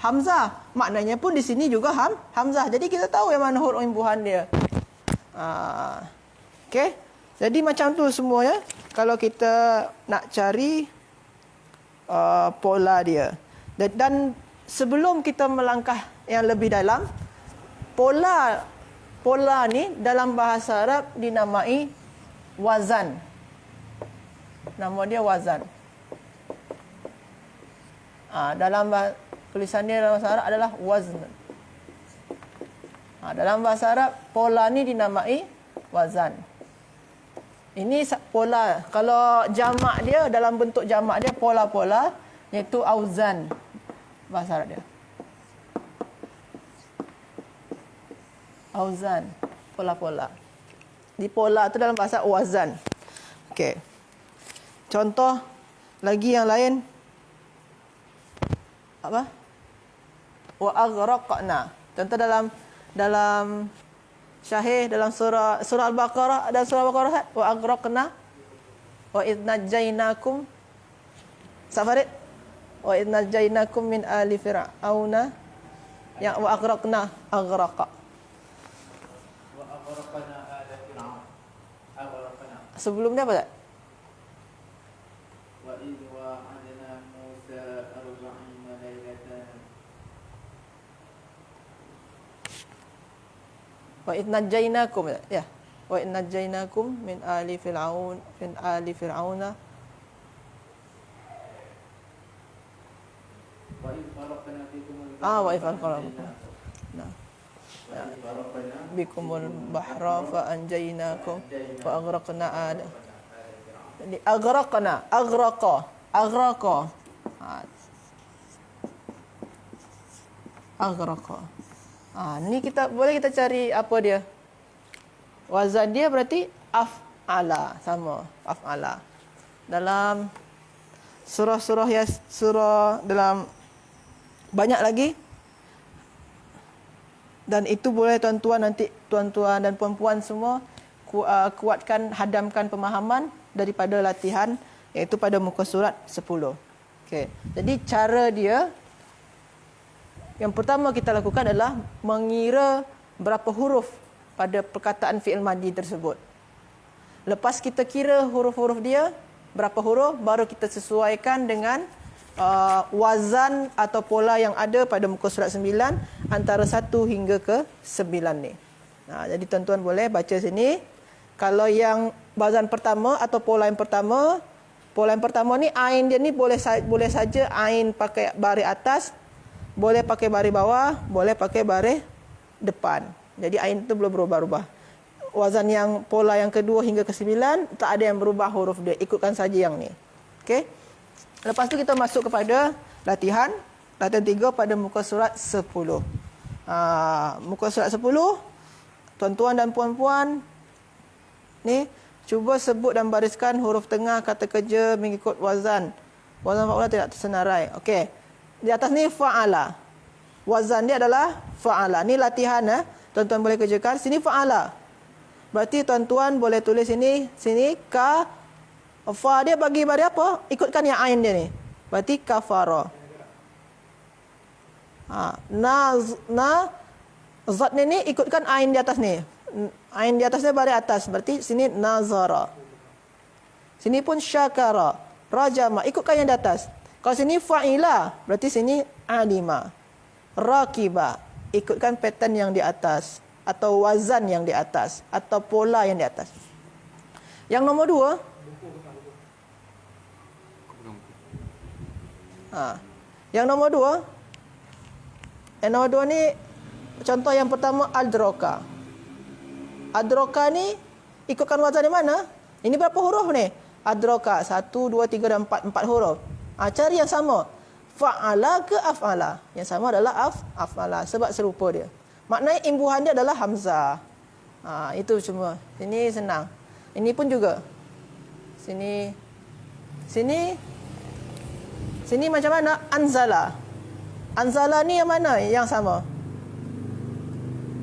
Speaker 4: hamzah. Maknanya pun di sini juga hamzah. Jadi kita tahu yang mana huruf imbuhan dia. Okey. Jadi macam tu semua ya. Kalau kita nak cari pola dia. Dan sebelum kita melangkah yang lebih dalam, pola ni dalam bahasa Arab dinamai wazan. Nama dia wazan. Dalam tulisan dia dalam bahasa Arab adalah wazn. Dalam bahasa Arab pola ni dinamai wazan. Ini pola. Kalau jamak dia, dalam bentuk jamak dia pola-pola, iaitu auzan bahasa Arab dia. Auzan, pola-pola. Di pola tu dalam bahasa wazan. Okey. Contoh lagi yang lain. Apa? Wa aghraqna. Contoh dalam syahih dalam surah Al-Baqarah, ada surah Al-Baqarah wa aghraqna wa idnajainakum Safarid wa idnajainakum min ali fir'auna yang wa aghraqna aghraqa wa aghraqna ala fir'aun aghraqna sebelumnya apa tak? Wa id wa'adna Musa 40 lailatan wa idnajainakum ya wa idnajainakum min ali fir'auna wa id faraqna bikum wa id faraqna Nah. Bikumul bahra fa anjaynakum wa aghraqna ada. Jadi aghraqa. Aghraqa. Ni boleh kita cari apa dia? Wazan dia berarti af'ala, sama af'ala. Dalam surah dalam banyak lagi. Dan itu boleh tuan-tuan dan puan-puan semua kuatkan, hadamkan pemahaman daripada latihan, iaitu pada muka surat 10. Okey. Jadi cara dia yang pertama kita lakukan adalah mengira berapa huruf pada perkataan fi'il madi tersebut. Lepas kita kira huruf-huruf dia, berapa huruf, baru kita sesuaikan dengan wazan atau pola yang ada pada muka surat 9 antara 1 hingga ke 9 ni. Jadi tuan-tuan boleh baca sini. Kalau yang wazan pertama atau pola yang pertama ni ain dia ni boleh saja ain pakai baris atas, boleh pakai baris bawah, boleh pakai baris depan. Jadi ain itu belum berubah-ubah. Wazan yang pola yang kedua hingga ke 9 tak ada yang berubah huruf dia, ikutkan saja yang ni. Okey. Lepas tu kita masuk kepada latihan 3 pada muka surat 10. Muka surat 10, tuan-tuan dan puan-puan, ni cuba sebut dan bariskan huruf tengah kata kerja mengikut wazan. Wazan fa'ula tidak tersenarai. Okey. Di atas ni fa'ala. Wazan dia adalah fa'ala. Ni latihan, tuan-tuan boleh kerjakan. Sini fa'ala. Berarti tuan-tuan boleh tulis sini ka. Fa dia bagi baris apa? Ikutkan yang ain dia ni. Berarti kafara. Zat ni ikutkan ain di atas ni. Ain di atasnya baris atas. Berarti sini nazara. Sini pun syakara. Rajama. Ikutkan yang di atas. Kalau sini fa'ila. Berarti sini alima. Rakiba. Ikutkan pattern yang di atas. Atau wazan yang di atas. Atau pola yang di atas. Yang nombor 2. Yang nombor 2. Yang nombor 2 ni contoh yang pertama adroka. Adroka ni ikutkan wazan di mana? Ini berapa huruf ni? Adroka 1 2 3 dan 4 huruf. Cari yang sama. Fa'ala ke af'ala? Yang sama adalah af'ala sebab serupa dia. Maknanya imbuhan dia adalah hamzah. Itu cuma. Ini senang. Ini pun juga. Sini macam mana? Anzala. Anzala ni yang mana yang sama?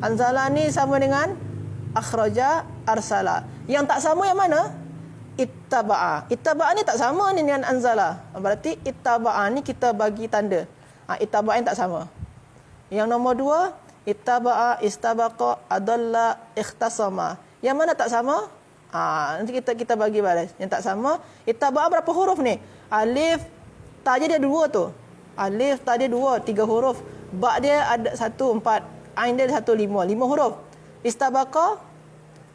Speaker 4: Anzala ni sama dengan akhraja, arsala. Yang tak sama yang mana? Ittaba'a. Ittaba'a ni tak sama ni dengan anzala. Berarti ittaba'a ni kita bagi tanda. Ittaba'a ni tak sama. Yang nombor 2, ittaba'a, istabaqa, adalla, ikhtasama. Yang mana tak sama? Nanti kita bagi baris. Yang tak sama, ittaba'a berapa huruf ni? Alif, ta je dia 2 tu. Alif, ta dia 2, 3 huruf. Ba dia ada 1, 4. Ain dia 1, 5. 5 huruf. Istabaqa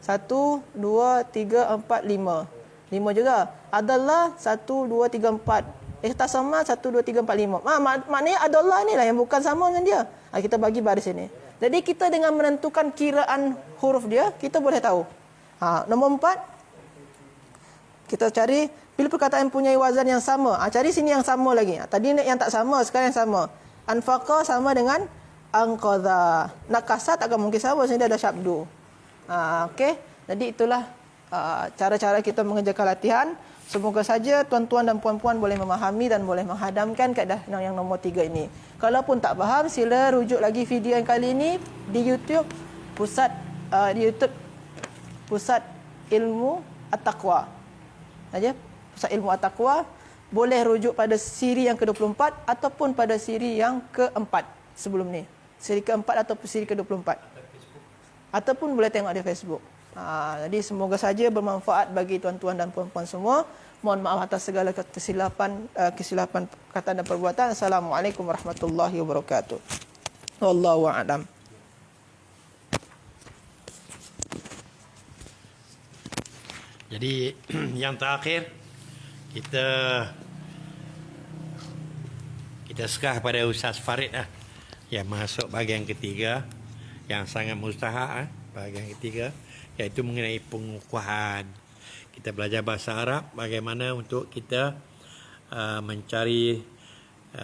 Speaker 4: 1, 2, 3, 4, 5. 5 juga. Adallah 1, 2, 3, 4. Ikhtasama 1, 2, 3, 4, 5. Maknanya adallah ni lah yang bukan sama dengan dia. Kita bagi baris ini. Jadi kita dengan menentukan kiraan huruf dia, kita boleh tahu. Nombor 4. Kita cari bila perkataan punya wazan yang sama. Cari sini yang sama lagi. Tadi yang tak sama, sekarang yang sama. Anfaqa sama dengan anqadha. Nakasa takkan mungkin sama, sini ada syabdu. Okey. Jadi itulah cara-cara kita mengerjakan latihan. Semoga saja tuan-tuan dan puan-puan boleh memahami dan boleh menghadamkan kaedah yang nombor 3 ini. Kalaupun tak faham, sila rujuk lagi video yang kali ini di YouTube Pusat Ilmu At-Taqwa. Pusat Ilmu At-Taqwa. Boleh rujuk pada siri yang ke-24 ataupun pada siri yang ke-4 sebelum ni. Siri ke-4 ataupun siri ke-24. Ataupun boleh tengok di Facebook. Jadi semoga saja bermanfaat bagi tuan-tuan dan puan-puan semua. Mohon maaf atas segala kesilapan kata dan perbuatan. Assalamualaikum warahmatullahi wabarakatuh. Wallahu a'lam.
Speaker 1: Jadi yang terakhir kita serah pada Ustaz Farid lah. yang masuk bahagian ketiga yang sangat mustahak, bahagian ketiga, iaitu mengenai pengukuhan. Kita belajar bahasa Arab bagaimana untuk kita mencari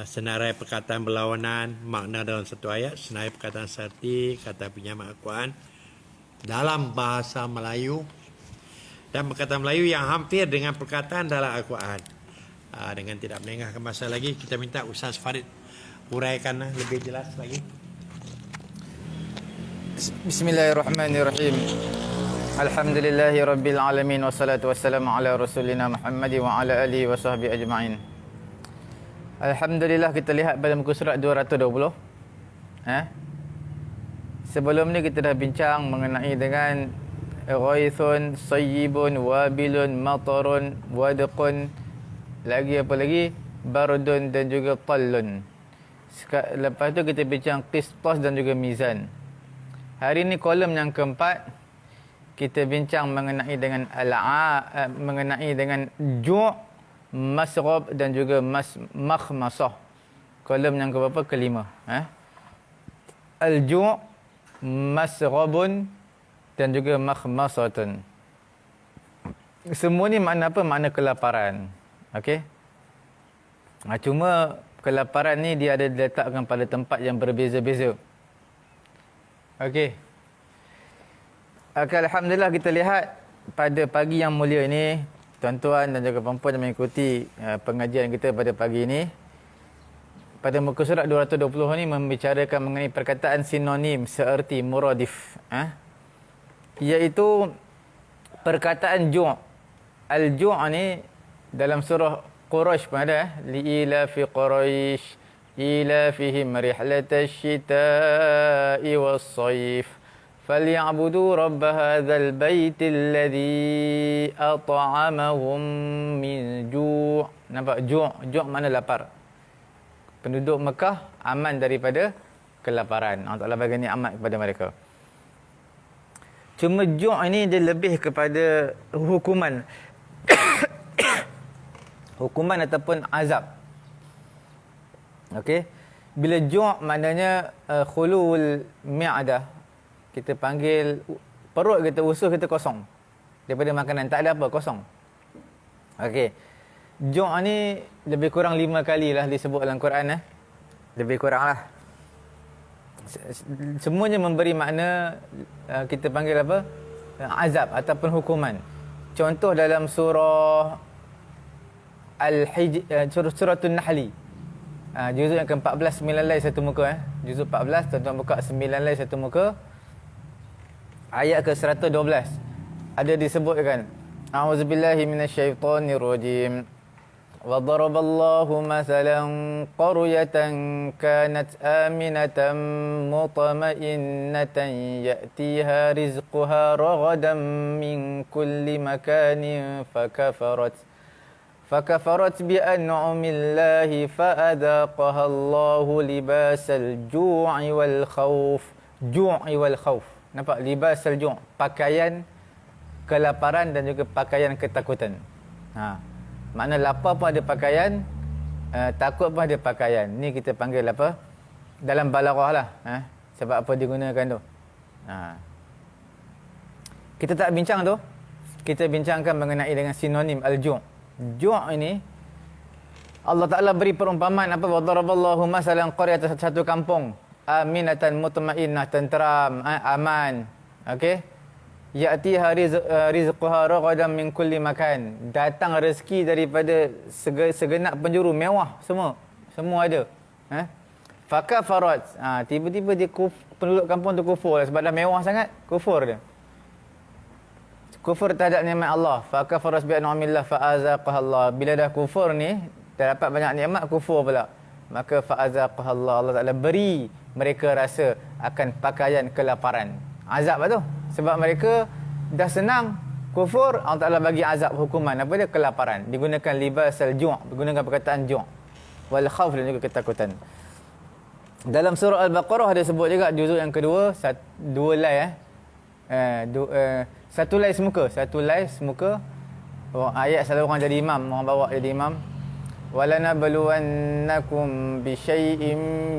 Speaker 1: senarai perkataan berlawanan makna dalam satu ayat, senarai perkataan serti kata pinjaman Al-Quran dalam bahasa Melayu dan perkataan Melayu yang hampir dengan perkataan dalam Al-Quran. Dengan tidak melengahkan masa lagi, kita minta Ustaz Farid uraikan lebih jelas lagi.
Speaker 2: Bismillahirrahmanirrahim. Alhamdulillahi rabbil alamin wassalatu wassalamu ala rasulina Muhammad wa ala alihi wa sahbihi ajma'in. Alhamdulillah, kita lihat pada muka surat 220. Sebelum ni kita dah bincang mengenai dengan ghaithun, sayyibun, wabilun, matarun, wadqun, lagi apa lagi? Bardun dan juga tallun. Lepas tu kita bincang qistas dan juga mizan. Hari ni kolom yang keempat, kita bincang mengenai dengan mengenai dengan ju', masrab dan juga makhmasah. Kolom yang keberapa? Kelima. Al-ju', masrabun dan juga makhmasatun. Semua ni makna apa? Makna kelaparan. Okey. Cuma kelaparan ni dia ada diletakkan pada tempat yang berbeza-beza. Okey. Alhamdulillah, kita lihat pada pagi yang mulia ini, tuan-tuan dan juga puan-puan yang mengikuti pengajian kita pada pagi ini, pada muka surat 220 ni membicarakan mengenai perkataan sinonim seerti muradif, iaitu perkataan ju'. Al-ju' ni dalam surah Quraisy pun ada, li'ila fi Quraisy ila fihim rihlatash shita'i was-sayf falyabudu rabb hadzal baitil ladzi at'amahum min ju'. Nampak? Ju' mana lapar. Penduduk Mekah aman daripada kelaparan. Allah Taala bagi nikmat kepada mereka. Cuma ju' ini dia lebih kepada hukuman. Hukuman ataupun azab. Okey. Bila ju' maknanya khulul mi'adah. Kita panggil perut kita, usus kita kosong daripada makanan, tak ada apa, kosong. Okey. Ju' ni lebih kurang 5 kali lah disebut dalam Quran. Lebih kurang lah. Semuanya memberi makna, kita panggil apa? Azab ataupun hukuman. Contoh dalam surah Suratul Nahli. Juzuk yang ke-14, 9 lai satu muka. Juzuk 14, tuan-tuan buka 9 lai satu muka. Ayat ke-112. Ada disebutkan, A'udzubillahi minasyaitonirrajim. وضرب الله مثلا قرية كانت آمنة مطمئنة يأتيها رزقها رغدا من كل مكان فكفرت بأنعم الله فأذاقها الله لباس الجوع والخوف. جوع والخوف. Nampak? Libas al-ju', pakaian kelaparan dan juga pakaian ketakutan. Makna lapar pun ada pakaian, takut pun ada pakaian. Ni kita panggil apa? Dalam balaghah lah. Sebab apa digunakan tu. Kita tak bincang tu. Kita bincangkan mengenai dengan sinonim al-ju'. Ju' ini, Allah Ta'ala beri perumpamaan apa? Wadaraballahu masalan qaryatan, satu kampung. Aminatan mutmainnah, tenteram, aman. Okey? Ya'tiha rizquha ragadan min kulli makan. Datang rezeki daripada segenap penjuru, mewah semua. Semua ada. Fakafarat. Tiba-tiba dia penduduk kampung tu kufur sebab dah mewah sangat, kufur dia. Kufur terhadap nikmat Allah. Fakafarat bi an'amillah fa'azaqaha Allah. Bila dah kufur ni, dah dapat banyak nikmat, kufur pula. Maka fa'azaqaha Allah. Allah Ta'ala beri mereka rasa akan pakaian kelaparan. Azab lah tu. Sebab mereka dah senang kufur, Allah Ta'ala bagi azab, hukuman. Apa dia? Kelaparan. Digunakan libas al-ju'. Digunakan perkataan ju'. Wal khawf dan juga ketakutan. Dalam surah Al-Baqarah ada sebut juga, juzuk yang kedua, 2 lai. 1 lai semuka. 1 lai semuka. Ayat selalu orang jadi imam. Orang bawa jadi imam. وَلَنَبْلُوَنَّكُمْ بِشَيْءٍ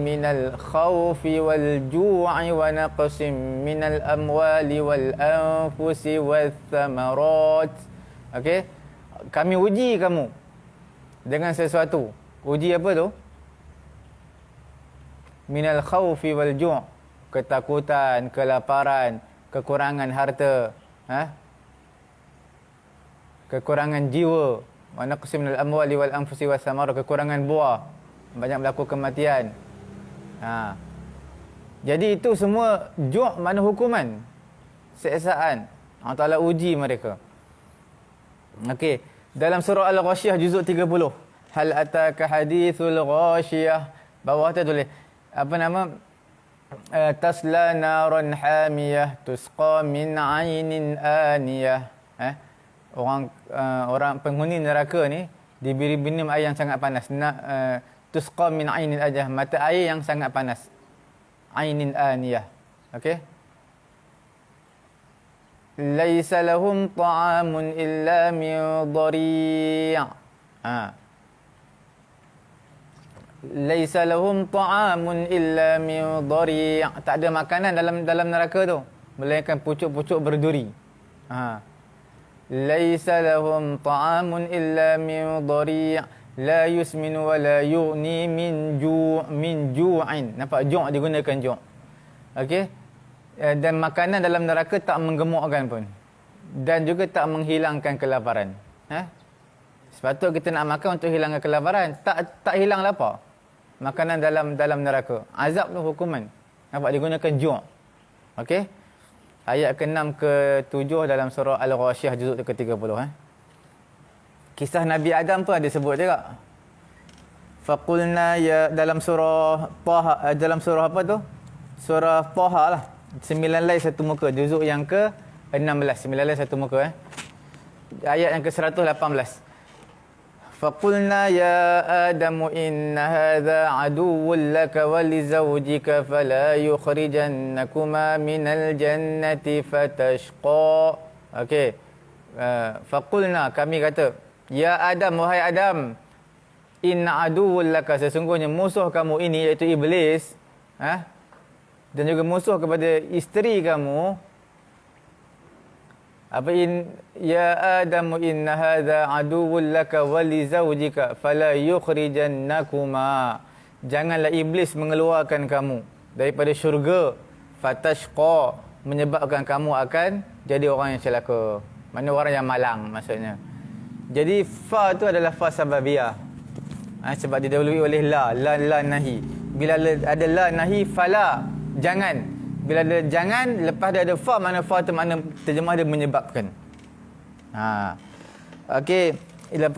Speaker 2: مِّنَ الْخَوْفِ وَالْجُوعِ وَنَقْصٍ مِّنَ الْأَمْوَالِ وَالْأَنفُسِ وَالثَّمَرَاتِ. Okey? Kami uji kamu dengan sesuatu. Uji apa tu? Minal khawfi wal ju', ketakutan, kelaparan, kekurangan harta, kekurangan jiwa, wa naqsim minal amwali wal anfusi was samar, kekurangan buah, banyak berlaku kematian. Jadi itu semua ju' mana hukuman, siksaan. Allah Taala uji mereka. Okey, dalam surah Al-Ghasyiyah juzuk 30, hal ataka hadithul ghasyiyah, bawah tu tulis apa nama, tasla naran hamiyah tusqa min ainin aniyah. Orang penghuni neraka ni diberi minum air yang sangat panas. Tusqa min ainin ajah, mata air yang sangat panas. Ainin aniyah. Okey, laisa lahum ta'amun illa min dhari'. Laisa lahum ta'amun illa min dhari'. Tak ada makanan dalam neraka tu melainkan pucuk-pucuk berduri. Laisa lahum ta'amun illa min dhari', la yusminu wa la yughni min ju'in. Nampak ju' digunakan ju'. Okey? Dan makanan dalam neraka tak menggemukkan pun, dan juga tak menghilangkan kelaparan. Sepatutnya kita nak makan untuk hilangkan kelaparan, tak hilang lapar. Makanan dalam neraka, azab tu hukuman. Nampak digunakan ju'. Okey, ayat ke-6 ke-7 dalam surah Al-Ghasyiyah juzuk ke-30. Kisah Nabi Adam pun ada sebut juga. Faqulna ya, dalam surah Taha, dalam surah apa tu, surah Taha lah, 9 lai 1 muka, juzuk yang ke-16, 9 lai 1 muka. Ayat yang ke-118. Faqulna ya Adamu inna hadha aduwwun laka wa li zawjika fala yukhrijannakuma minal jannati fatashqa. Okey. Faqulna, kami kata, ya Adam, wahai Adam, inna aduwwun laka, sesungguhnya musuh kamu ini iaitu iblis, dan juga musuh kepada isteri kamu. Apa ya Adam inna hadza aduwwun laka wa li zawjika fala yukhrijannakuma, janganlah iblis mengeluarkan kamu daripada syurga, fatashqa, menyebabkan kamu akan jadi orang yang celaka. Mana orang yang malang maksudnya. Jadi fa tu adalah fa sababiyah. Sebab didahului oleh la nahi. Bila ada la nahi, fala, jangan. Bila ada jangan, lepas dia ada fa, mana fa tu makna terjemah dia menyebabkan. Okey,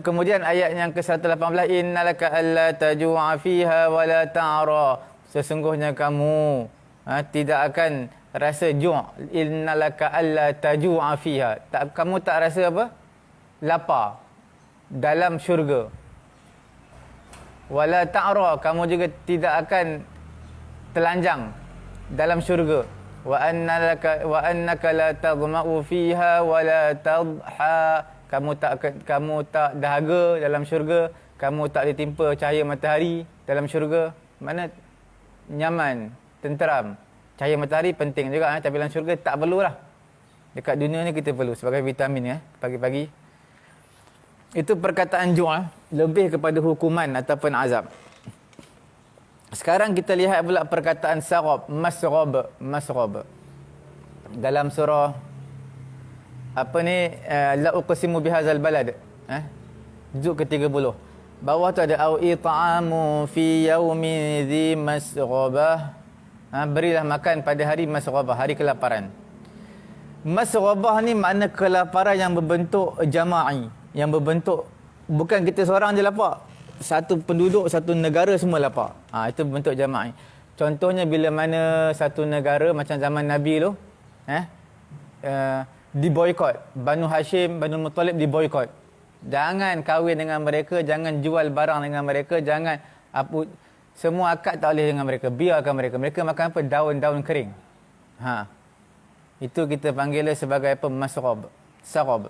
Speaker 2: kemudian ayat yang ke-118, innalaka alla taju'a fiha wa la ta'ra, sesungguhnya kamu tidak akan rasa ju'. Innalaka alla taju'a fiha, kamu tak rasa apa? Lapar dalam syurga. Wala ta'ra, kamu juga tidak akan telanjang dalam syurga. Wa annaka la tadma'u fiha wa la tadha, kamu tak dahaga dalam syurga, kamu tak ditimpa cahaya matahari dalam syurga. Mana nyaman, tenteram. Cahaya matahari penting juga, tapi dalam syurga tak perlulah. Dekat dunia ni kita perlu sebagai vitamin pagi-pagi. Itu perkataan ju', lebih kepada hukuman ataupun azab. Sekarang kita lihat pula perkataan sarab, masrab. Dalam surah apa ni, la uqsimu bihadzal balad, juzuk ke-30. Bawah tu ada au it'amu fi yaumin dzi masrabah, berilah makan pada hari masrabah, hari kelaparan. Masrabah ni makna kelaparan yang berbentuk jama'i, yang berbentuk bukan kita seorang je lapar, satu penduduk, satu negara semua lapar. Itu bentuk jama'i. Contohnya bila mana satu negara macam zaman Nabi tu, diboykot. Banu Hashim, Banu Muttalib diboykot. Jangan kahwin dengan mereka, jangan jual barang dengan mereka, jangan semua akad tak boleh dengan mereka. Biarkan mereka. Mereka makan apa? Daun-daun kering. Itu kita panggil sebagai apa? Masrab. Sarab.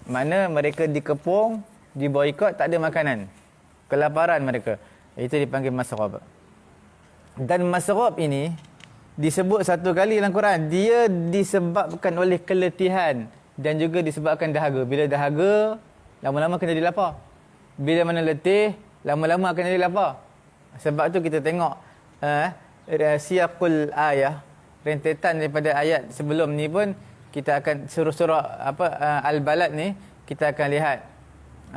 Speaker 2: Mana mereka dikepung, diboykot, tak ada makanan. kelaparan mereka. Itu dipanggil masrab. Dan masrab ini disebut satu kali dalam Quran. Dia disebabkan oleh keletihan dan juga disebabkan dahaga. Bila dahaga, lama-lama kena jadi lapar. Bila mana letih, lama-lama akan jadi lapar. Sebab tu kita tengok siyaqul ayah, rentetan daripada ayat sebelum ni pun kita akan surah Al-Balad ni kita akan lihat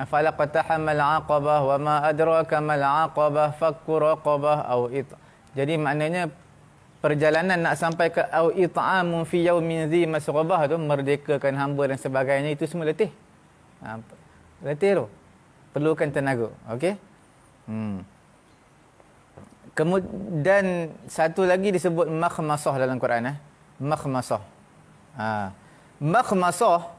Speaker 2: falaqatahamal aqabah wa ma adraka mal aqabah fakku raqabah au it. Jadi maknanya perjalanan nak sampai ke au it'amun fi yaumin dhi masrabah tu, merdekakan hamba dan sebagainya, itu semua letih. Letih tu. Perlukan tenaga. Okey? Kemudian satu lagi disebut makhmasah dalam Quran. Makhmasah. Makhmasah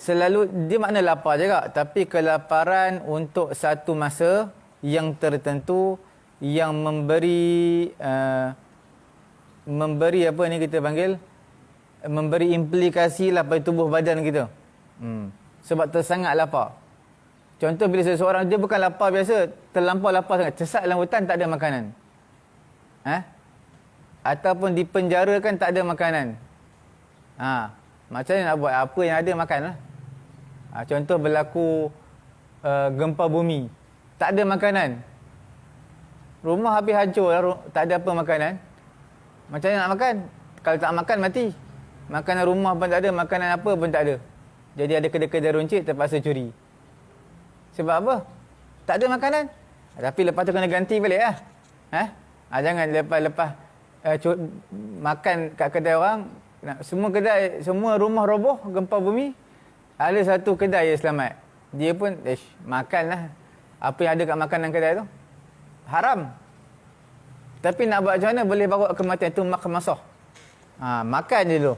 Speaker 2: selalu dia makna lapar juga, tapi kelaparan untuk satu masa yang tertentu yang memberi apa ni kita panggil, memberi implikasi lah pada tubuh badan kita. Sebab tersangat lapar. Contoh bila seseorang dia bukan lapar biasa, terlampau lapar sangat, sesat dalam hutan tak ada makanan. Ataupun dipenjarakan tak ada makanan. Macam mana nak buat? Apa yang ada makan lah. Contoh berlaku gempa bumi, tak ada makanan. Rumah habis hancur lah, tak ada apa makanan. Macam mana nak makan? Kalau tak makan, mati. Makanan rumah pun tak ada, makanan apa pun tak ada. Jadi ada kedai-kedai runcit terpaksa curi. Sebab apa? Tak ada makanan. Tapi lepas tu kena ganti balik lah. Jangan lepas makan kat kedai orang, semua kedai, semua rumah roboh, gempa bumi. Ada satu kedai yang selamat. Dia pun, makan lah. Apa yang ada kat makanan kedai tu? Haram. Tapi nak buat macam mana boleh bawa kematian? Itu makhmasah. Makan je dulu.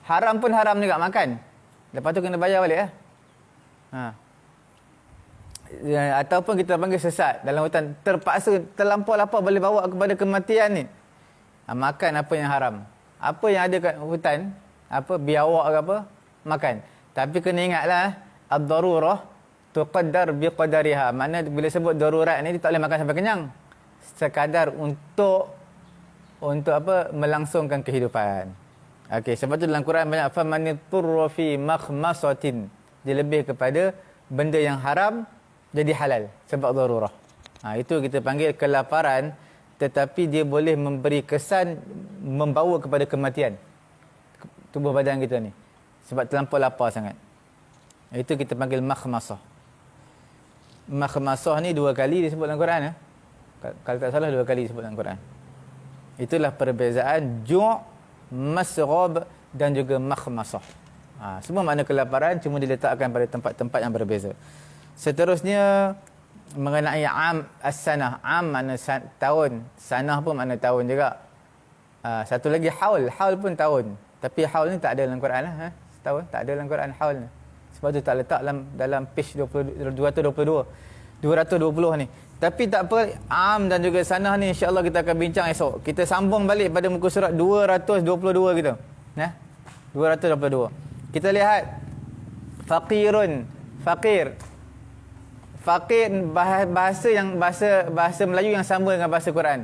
Speaker 2: Haram pun haram juga makan. Lepas tu kena bayar balik lah. Ataupun kita panggil sesat dalam hutan, terpaksa terlampau lapar boleh bawa kepada kematian ni. Makan apa yang haram. Apa yang ada kat hutan, biawak ke apa, makan. Tapi kena ingatlah, ad-darurah tuqaddar biqadariha. Makna bila sebut darurat ni, dia tak boleh makan sampai kenyang. Sekadar untuk melangsungkan kehidupan. Okey, sebab tu dalam Quran banyak famanitturra fi makhmasatin. Dia lebih kepada benda yang haram jadi halal sebab darurah. Itu kita panggil kelaparan, tetapi dia boleh memberi kesan membawa kepada kematian tubuh badan kita ni sebab terlampau lapar sangat. Itu kita panggil makhmasah. Makhmasah ni 2 kali disebut dalam Quran. Kalau tak salah 2 kali disebut dalam Quran. Itulah perbezaan ju', masrab dan juga makhmasah. Semua makna kelaparan, cuma diletakkan pada tempat-tempat yang berbeza. Seterusnya mengenai am as-sanah. Am makna tahun, sanah pun makna tahun juga. Satu lagi haul. Haul pun tahun. Tapi haul ni tak ada dalam Quran lah. Setahun tak ada dalam Quran haul ni. Sebab tu tak letak dalam page 220 ni. Tapi tak apa, am dan juga sanah ni insya-Allah kita akan bincang esok. Kita sambung balik pada muka surat 222 kita. 222. Kita lihat faqirun, faqir. Faqir bahasa Melayu yang sama dengan bahasa Quran.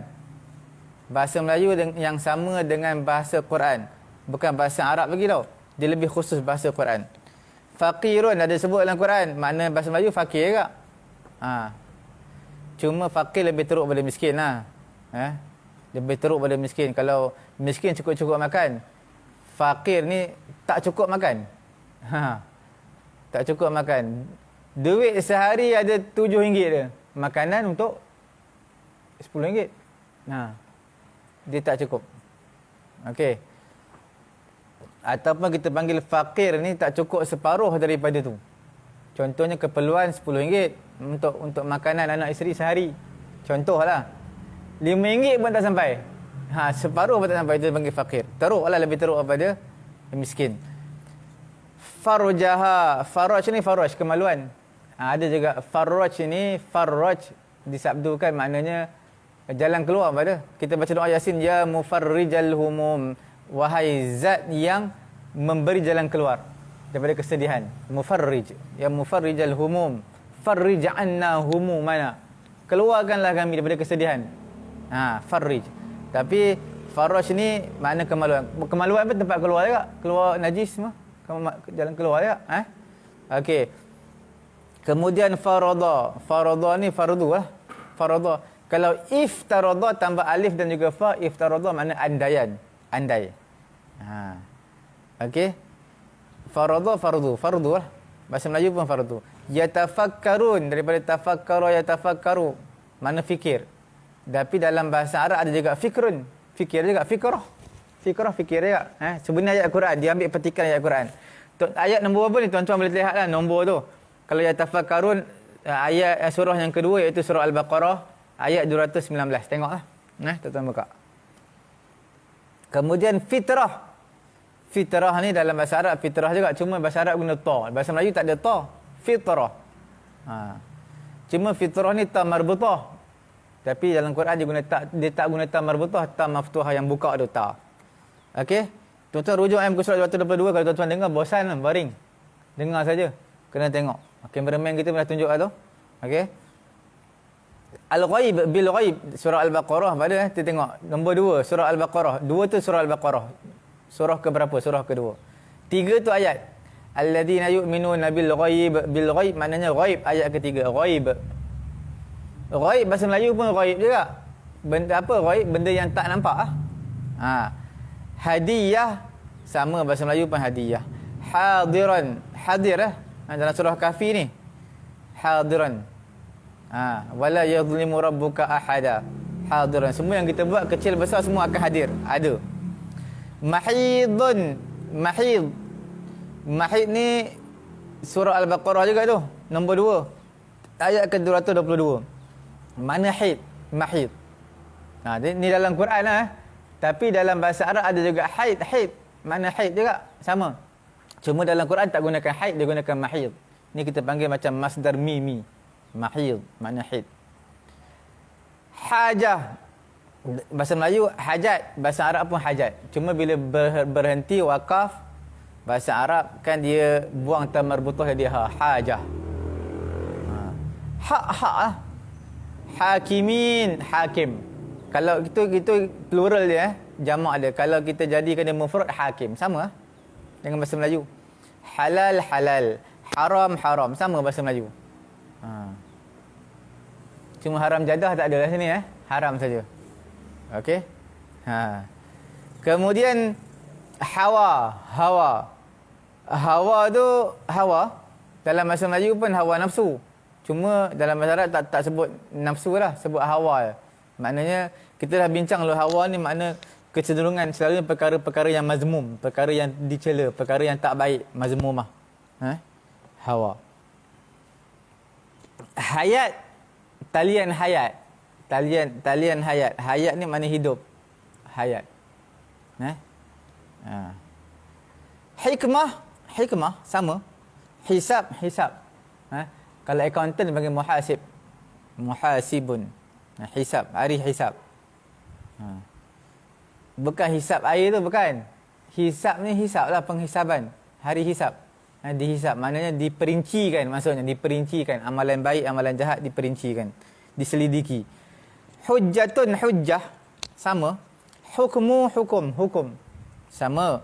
Speaker 2: Bahasa Melayu yang sama dengan bahasa Quran. Bukan bahasa Arab lagi tau. Dia lebih khusus bahasa Quran. Faqirun ada sebut dalam Quran. Makna bahasa Melayu fakir juga. Cuma fakir lebih teruk pada miskin lah. Lebih teruk pada miskin. Kalau miskin cukup-cukup makan, fakir ni tak cukup makan. Tak cukup makan. Duit sehari ada RM7 dia. Makanan untuk RM10. Dia tak cukup. Okey. Ataupun kita panggil fakir ni tak cukup separuh daripada tu. Contohnya keperluan RM10 untuk makanan anak isteri sehari. Contohlah. RM5 pun tak sampai. Separuh pun tak sampai. Itu panggil fakir. Teruklah, lebih teruk daripada miskin. Farjaha. Faraj ni faraj, kemaluan. Ada juga faraj ni, faraj disabdukan maknanya jalan keluar pada. Kita baca doa Yasin, ya mufarrijal humum. Wahai zat yang memberi jalan keluar daripada kesedihan. Mufarrij. Ya mufarrijal humum. Farrij anna humu mana. Keluarkanlah kami daripada kesedihan. Farrij. Tapi faraj ni makna kemaluan. Kemaluan pun tempat keluar juga. Keluar najis semua. Jalan keluar juga. Okey. Kemudian farada. Farada ni fardu lah. Farada. Kalau iftarada tambah alif dan juga fa, iftarada makna andaian. Andai. Okey. Farada fardu. Fardu lah. Bahasa Melayu pun fardu. Yatafakkarun daripada tafakkara yatafakkaru. Makna fikir. Tapi dalam bahasa Arab ada juga fikrun. Fikir juga. Fikrah. Fikrah, fikir juga. Sebenarnya ayat Quran. Dia ambil petikan ayat Quran. Ayat nombor apa ni? Tuan-tuan boleh lihat lah nombor tu. Kalau yatafakkarun, ayat surah yang kedua iaitu surah Al-Baqarah. Ayat 219. Tengoklah. Tuan-tuan buka. Kemudian fitrah. Fitrah ni dalam bahasa Arab fitrah juga. Cuma bahasa Arab guna ta. Bahasa Melayu tak ada ta. Fitrah. Cuma fitrah ni ta marbutah. Tapi dalam Quran dia tak guna ta marbutah, ta maftuhah yang buka tu ta. Okey? Tuan-tuan rujuk ayat muka surat 222 kalau tuan-tuan dengar bosan baring. Dengar saja. Kena tengok. Kameraman kita boleh tunjuk tu. Okey? Al-Ghaib bil Ghaib surah Al-Baqarah pada kita tengok nombor 2 surah Al-Baqarah. 2 tu surah Al-Baqarah. Surah ke berapa? Surah kedua. 3 tu ayat. Alladzina yu'minuna bil ghaib. Bil ghaib maknanya ghaib ayat ketiga. Ghaib. Ghaib bahasa Melayu pun ghaib juga. Benda apa ghaib? Benda yang tak nampak Hadiyah sama bahasa Melayu pun hadiyah. Hadiran. Hadir dalam surah Kahfi ni. Hadiran. Wala yadhlimu rabbuka ahada. Hadiran. Semua yang kita buat kecil besar semua akan hadir. Ada. Mahidun. Mahid. Mahid ni surah Al-Baqarah juga tu. Nombor 2. Ayat ke-222. Mana haid? Mahid. Ni dalam Quran Tapi dalam bahasa Arab ada juga haid. Haid. Mana haid juga. Sama. Cuma dalam Quran tak gunakan haid. Dia gunakan mahid. Ni kita panggil macam masdar mimi. Mahid. Makna haid. Hajah. Bahasa Melayu hajat, bahasa Arab pun hajat. Cuma bila berhenti wakaf, bahasa Arab kan dia buang ta marbutah dia hajah. Hak hakimin, hakim. Kalau itu plural dia jamak dia. Kalau kita jadikan dia mufrad hakim, sama dengan bahasa Melayu. Halal halal, haram haram, sama bahasa Melayu. Cuma haram jadah tak ada kat sini haram saja. Okey. Kemudian hawa. Hawa tu dalam bahasa Melayu pun hawa nafsu. Cuma dalam bahasa Arab tak sebut nafsu lah, sebut hawa. Maknanya kita dah bincang lo hawa ni makna kecenderungan selalunya perkara-perkara yang mazmum, perkara yang dicela, perkara yang tak baik, mazmumah. Hawa. Hayat, talian hayat. Talian hayat. Hayat ni makna hidup. Hayat. Hikmah sama. Hisab. Kalau accountant panggil muhasib. Muhasibun. Hisab, hari hisab. Bukan hisab air tu, bukan. Hisab ni hisab lah, penghisaban. Hari hisab. Dihisab maknanya diperincikan, maksudnya diperincikan. Amalan baik, amalan jahat diperincikan, diselidiki. Hujjatun, hujjah sama. Hukmu, hukum sama.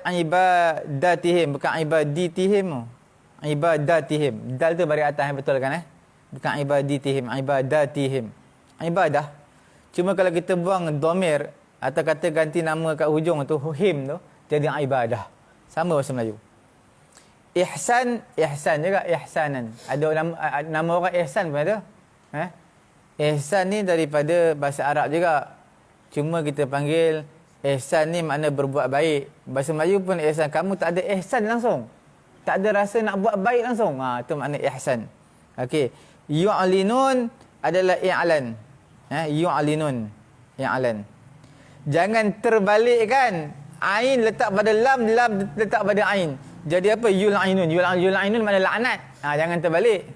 Speaker 2: Ibadatihim, bukan ibaditihim. Ibadatihim, dal tu bari atas betul kan bukan ibaditihim, ibadatihim. Ibadah. Cuma kalau kita buang dhamir atau kata ganti nama kat hujung tu him tu jadi ibadah. Sama bahasa Melayu. Ihsan juga, ihsanan. Ada nama orang ihsan pun ada. Ihsan ni daripada bahasa Arab juga. Cuma kita panggil ihsan ni makna berbuat baik. Bahasa Melayu pun ihsan. Kamu tak ada ihsan langsung. Tak ada rasa nak buat baik langsung. Itu makna ihsan. Okey. Yu'linun adalah i'lan. Yu'linun. I'lan. Jangan terbalikkan. Ain letak pada lam letak pada ain. Jadi apa? Yul'inun. Yul'inun makna laknat. Jangan terbalik.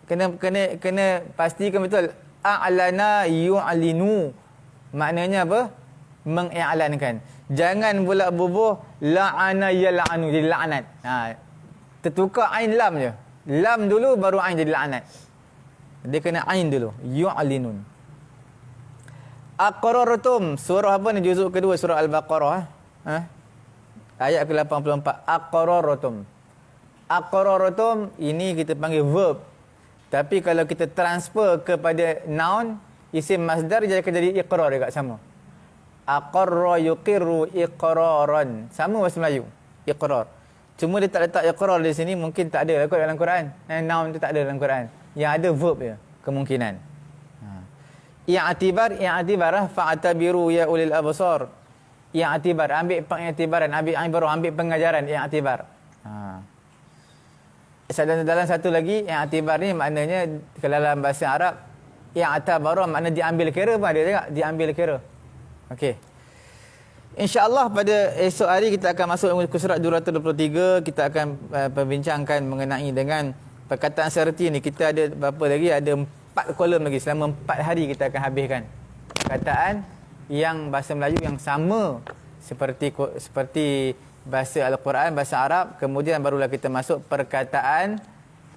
Speaker 2: Kena pastikan betul. A'lana yu'linu. Maknanya apa? Mengiklankan. Jangan pula bubuh la'ana yal'anu, jadi laknat. Tertukar ain lam je. Lam dulu baru ain jadi la'nat. Dia kena ain dulu. Yu'linun. Aqrartum. Surah apa ni? Juzuk kedua surah Al-Baqarah. Ayat ke-84. Aqrartum. Aqrartum ini kita panggil verb. Tapi kalau kita transfer kepada noun, isim masdar dia akan jadi iqrar juga sama. Aqarra yuqirru iqraran. Sama bahasa Melayu. Iqrar. Cuma dia tak letak iqrar di sini, mungkin tak ada kot dalam Quran. Noun tu tak ada dalam Quran. Yang ada verb je kemungkinan. I'tibar fa'tabiru ya ulil absar. I'tibar, ambil pengiktibaran, ambil ibarah, ambil pengajaran i'tibar. Dalam satu lagi, i'tibar ni maknanya kalau dalam bahasa Arab, i'tabara makna diambil kira pun ada juga, diambil kira. Okey. InsyaAllah pada esok hari kita akan masuk ke surat 223. Kita akan perbincangkan mengenai dengan perkataan serti ni. Kita ada berapa lagi? Ada 4 kolom lagi. Selama 4 hari kita akan habiskan perkataan yang bahasa Melayu yang sama seperti bahasa Al-Quran, bahasa Arab. Kemudian barulah kita masuk perkataan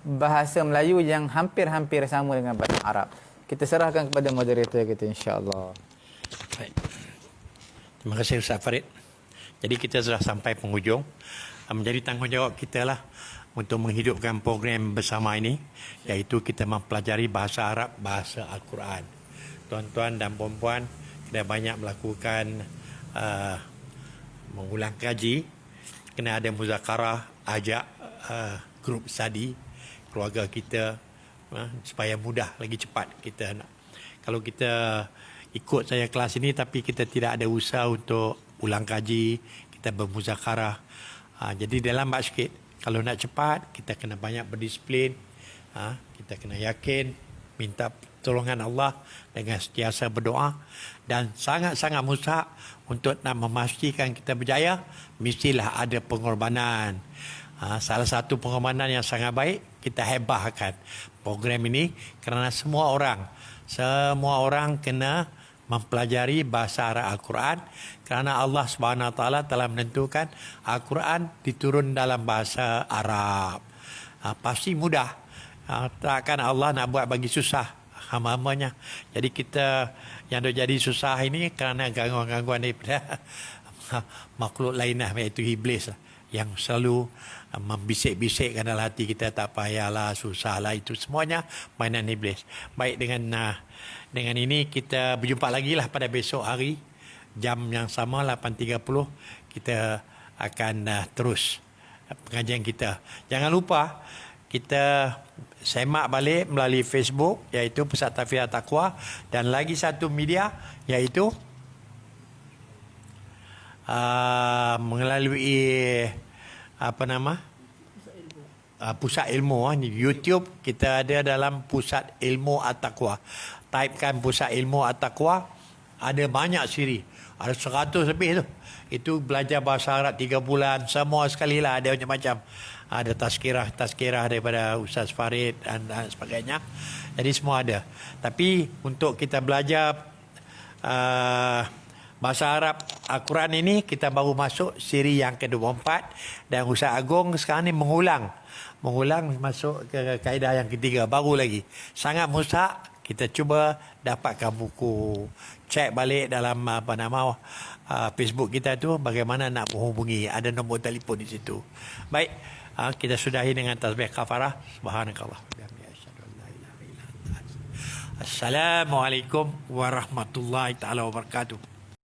Speaker 2: bahasa Melayu yang hampir-hampir sama dengan bahasa Arab. Kita serahkan kepada moderator kita, insya-Allah.
Speaker 1: Baik. Terima kasih Ustaz Farid. Jadi kita sudah sampai penghujung. Menjadi tanggungjawab kita lah untuk menghidupkan program bersama ini, iaitu kita mempelajari bahasa Arab, bahasa Al-Quran. Tuan-tuan dan puan-puan, kita banyak melakukan mengulang kaji. Kena ada muzakarah, ajak grup study keluarga kita supaya mudah, lagi cepat kita nak. Kalau kita ikut saya kelas ini tapi kita tidak ada usaha untuk ulang kaji, kita bermuzakarah. Jadi dalam lambat sikit. Kalau nak cepat, kita kena banyak berdisiplin. Kita kena yakin, minta pertolongan Allah dengan sentiasa berdoa. Dan sangat-sangat mustahak untuk nak memastikan kita berjaya, mestilah ada pengorbanan. Salah satu pengorbanan yang sangat baik, kita hebahkan program ini kerana semua orang kena mempelajari bahasa Arab Al-Quran kerana Allah Subhanahu Wa Taala telah menentukan Al-Quran diturun dalam bahasa Arab. Pasti mudah. Takkan Allah nak buat bagi susah hamba-hambanya. Jadi kita yang jadi susah ini kerana gangguan-gangguan daripada makhluk lainlah, iaitu iblis lah, yang selalu membisik-bisikkan dalam hati kita, tak payahlah, susahlah, itu semuanya mainan iblis. Baik, dengan ini kita berjumpa lagi lah pada besok hari jam yang sama 8.30. Kita akan terus pengajian kita. Jangan lupa kita semak balik melalui Facebook, iaitu Pusat Tahfiz Taqwa, dan lagi satu media iaitu melalui Pusat Ilmu ni YouTube. Kita ada dalam Pusat Ilmu At-Taqwa. Typekan Pusat Ilmu At-Taqwa, ada banyak siri, ada 100 lebih tu. Itu belajar bahasa Arab 3 bulan, semua sekali lah, ada macam-macam. Ada tazkirah daripada Ustaz Farid dan sebagainya. Jadi semua ada. Tapi untuk kita belajar bahasa Arab Al-Quran ini, kita baru masuk siri yang ke-24, dan Ustaz Agong sekarang ni mengulang masuk ke kaedah yang ketiga, baru lagi. Sangat mustahak. Kita cuba dapatkan buku, cek balik dalam Facebook kita tu bagaimana nak menghubungi, ada nombor telefon di situ. Baik, kita sudahi dengan tasbih kafarah. Subhanakallah. Assalamualaikum warahmatullahi taala wabarakatuh.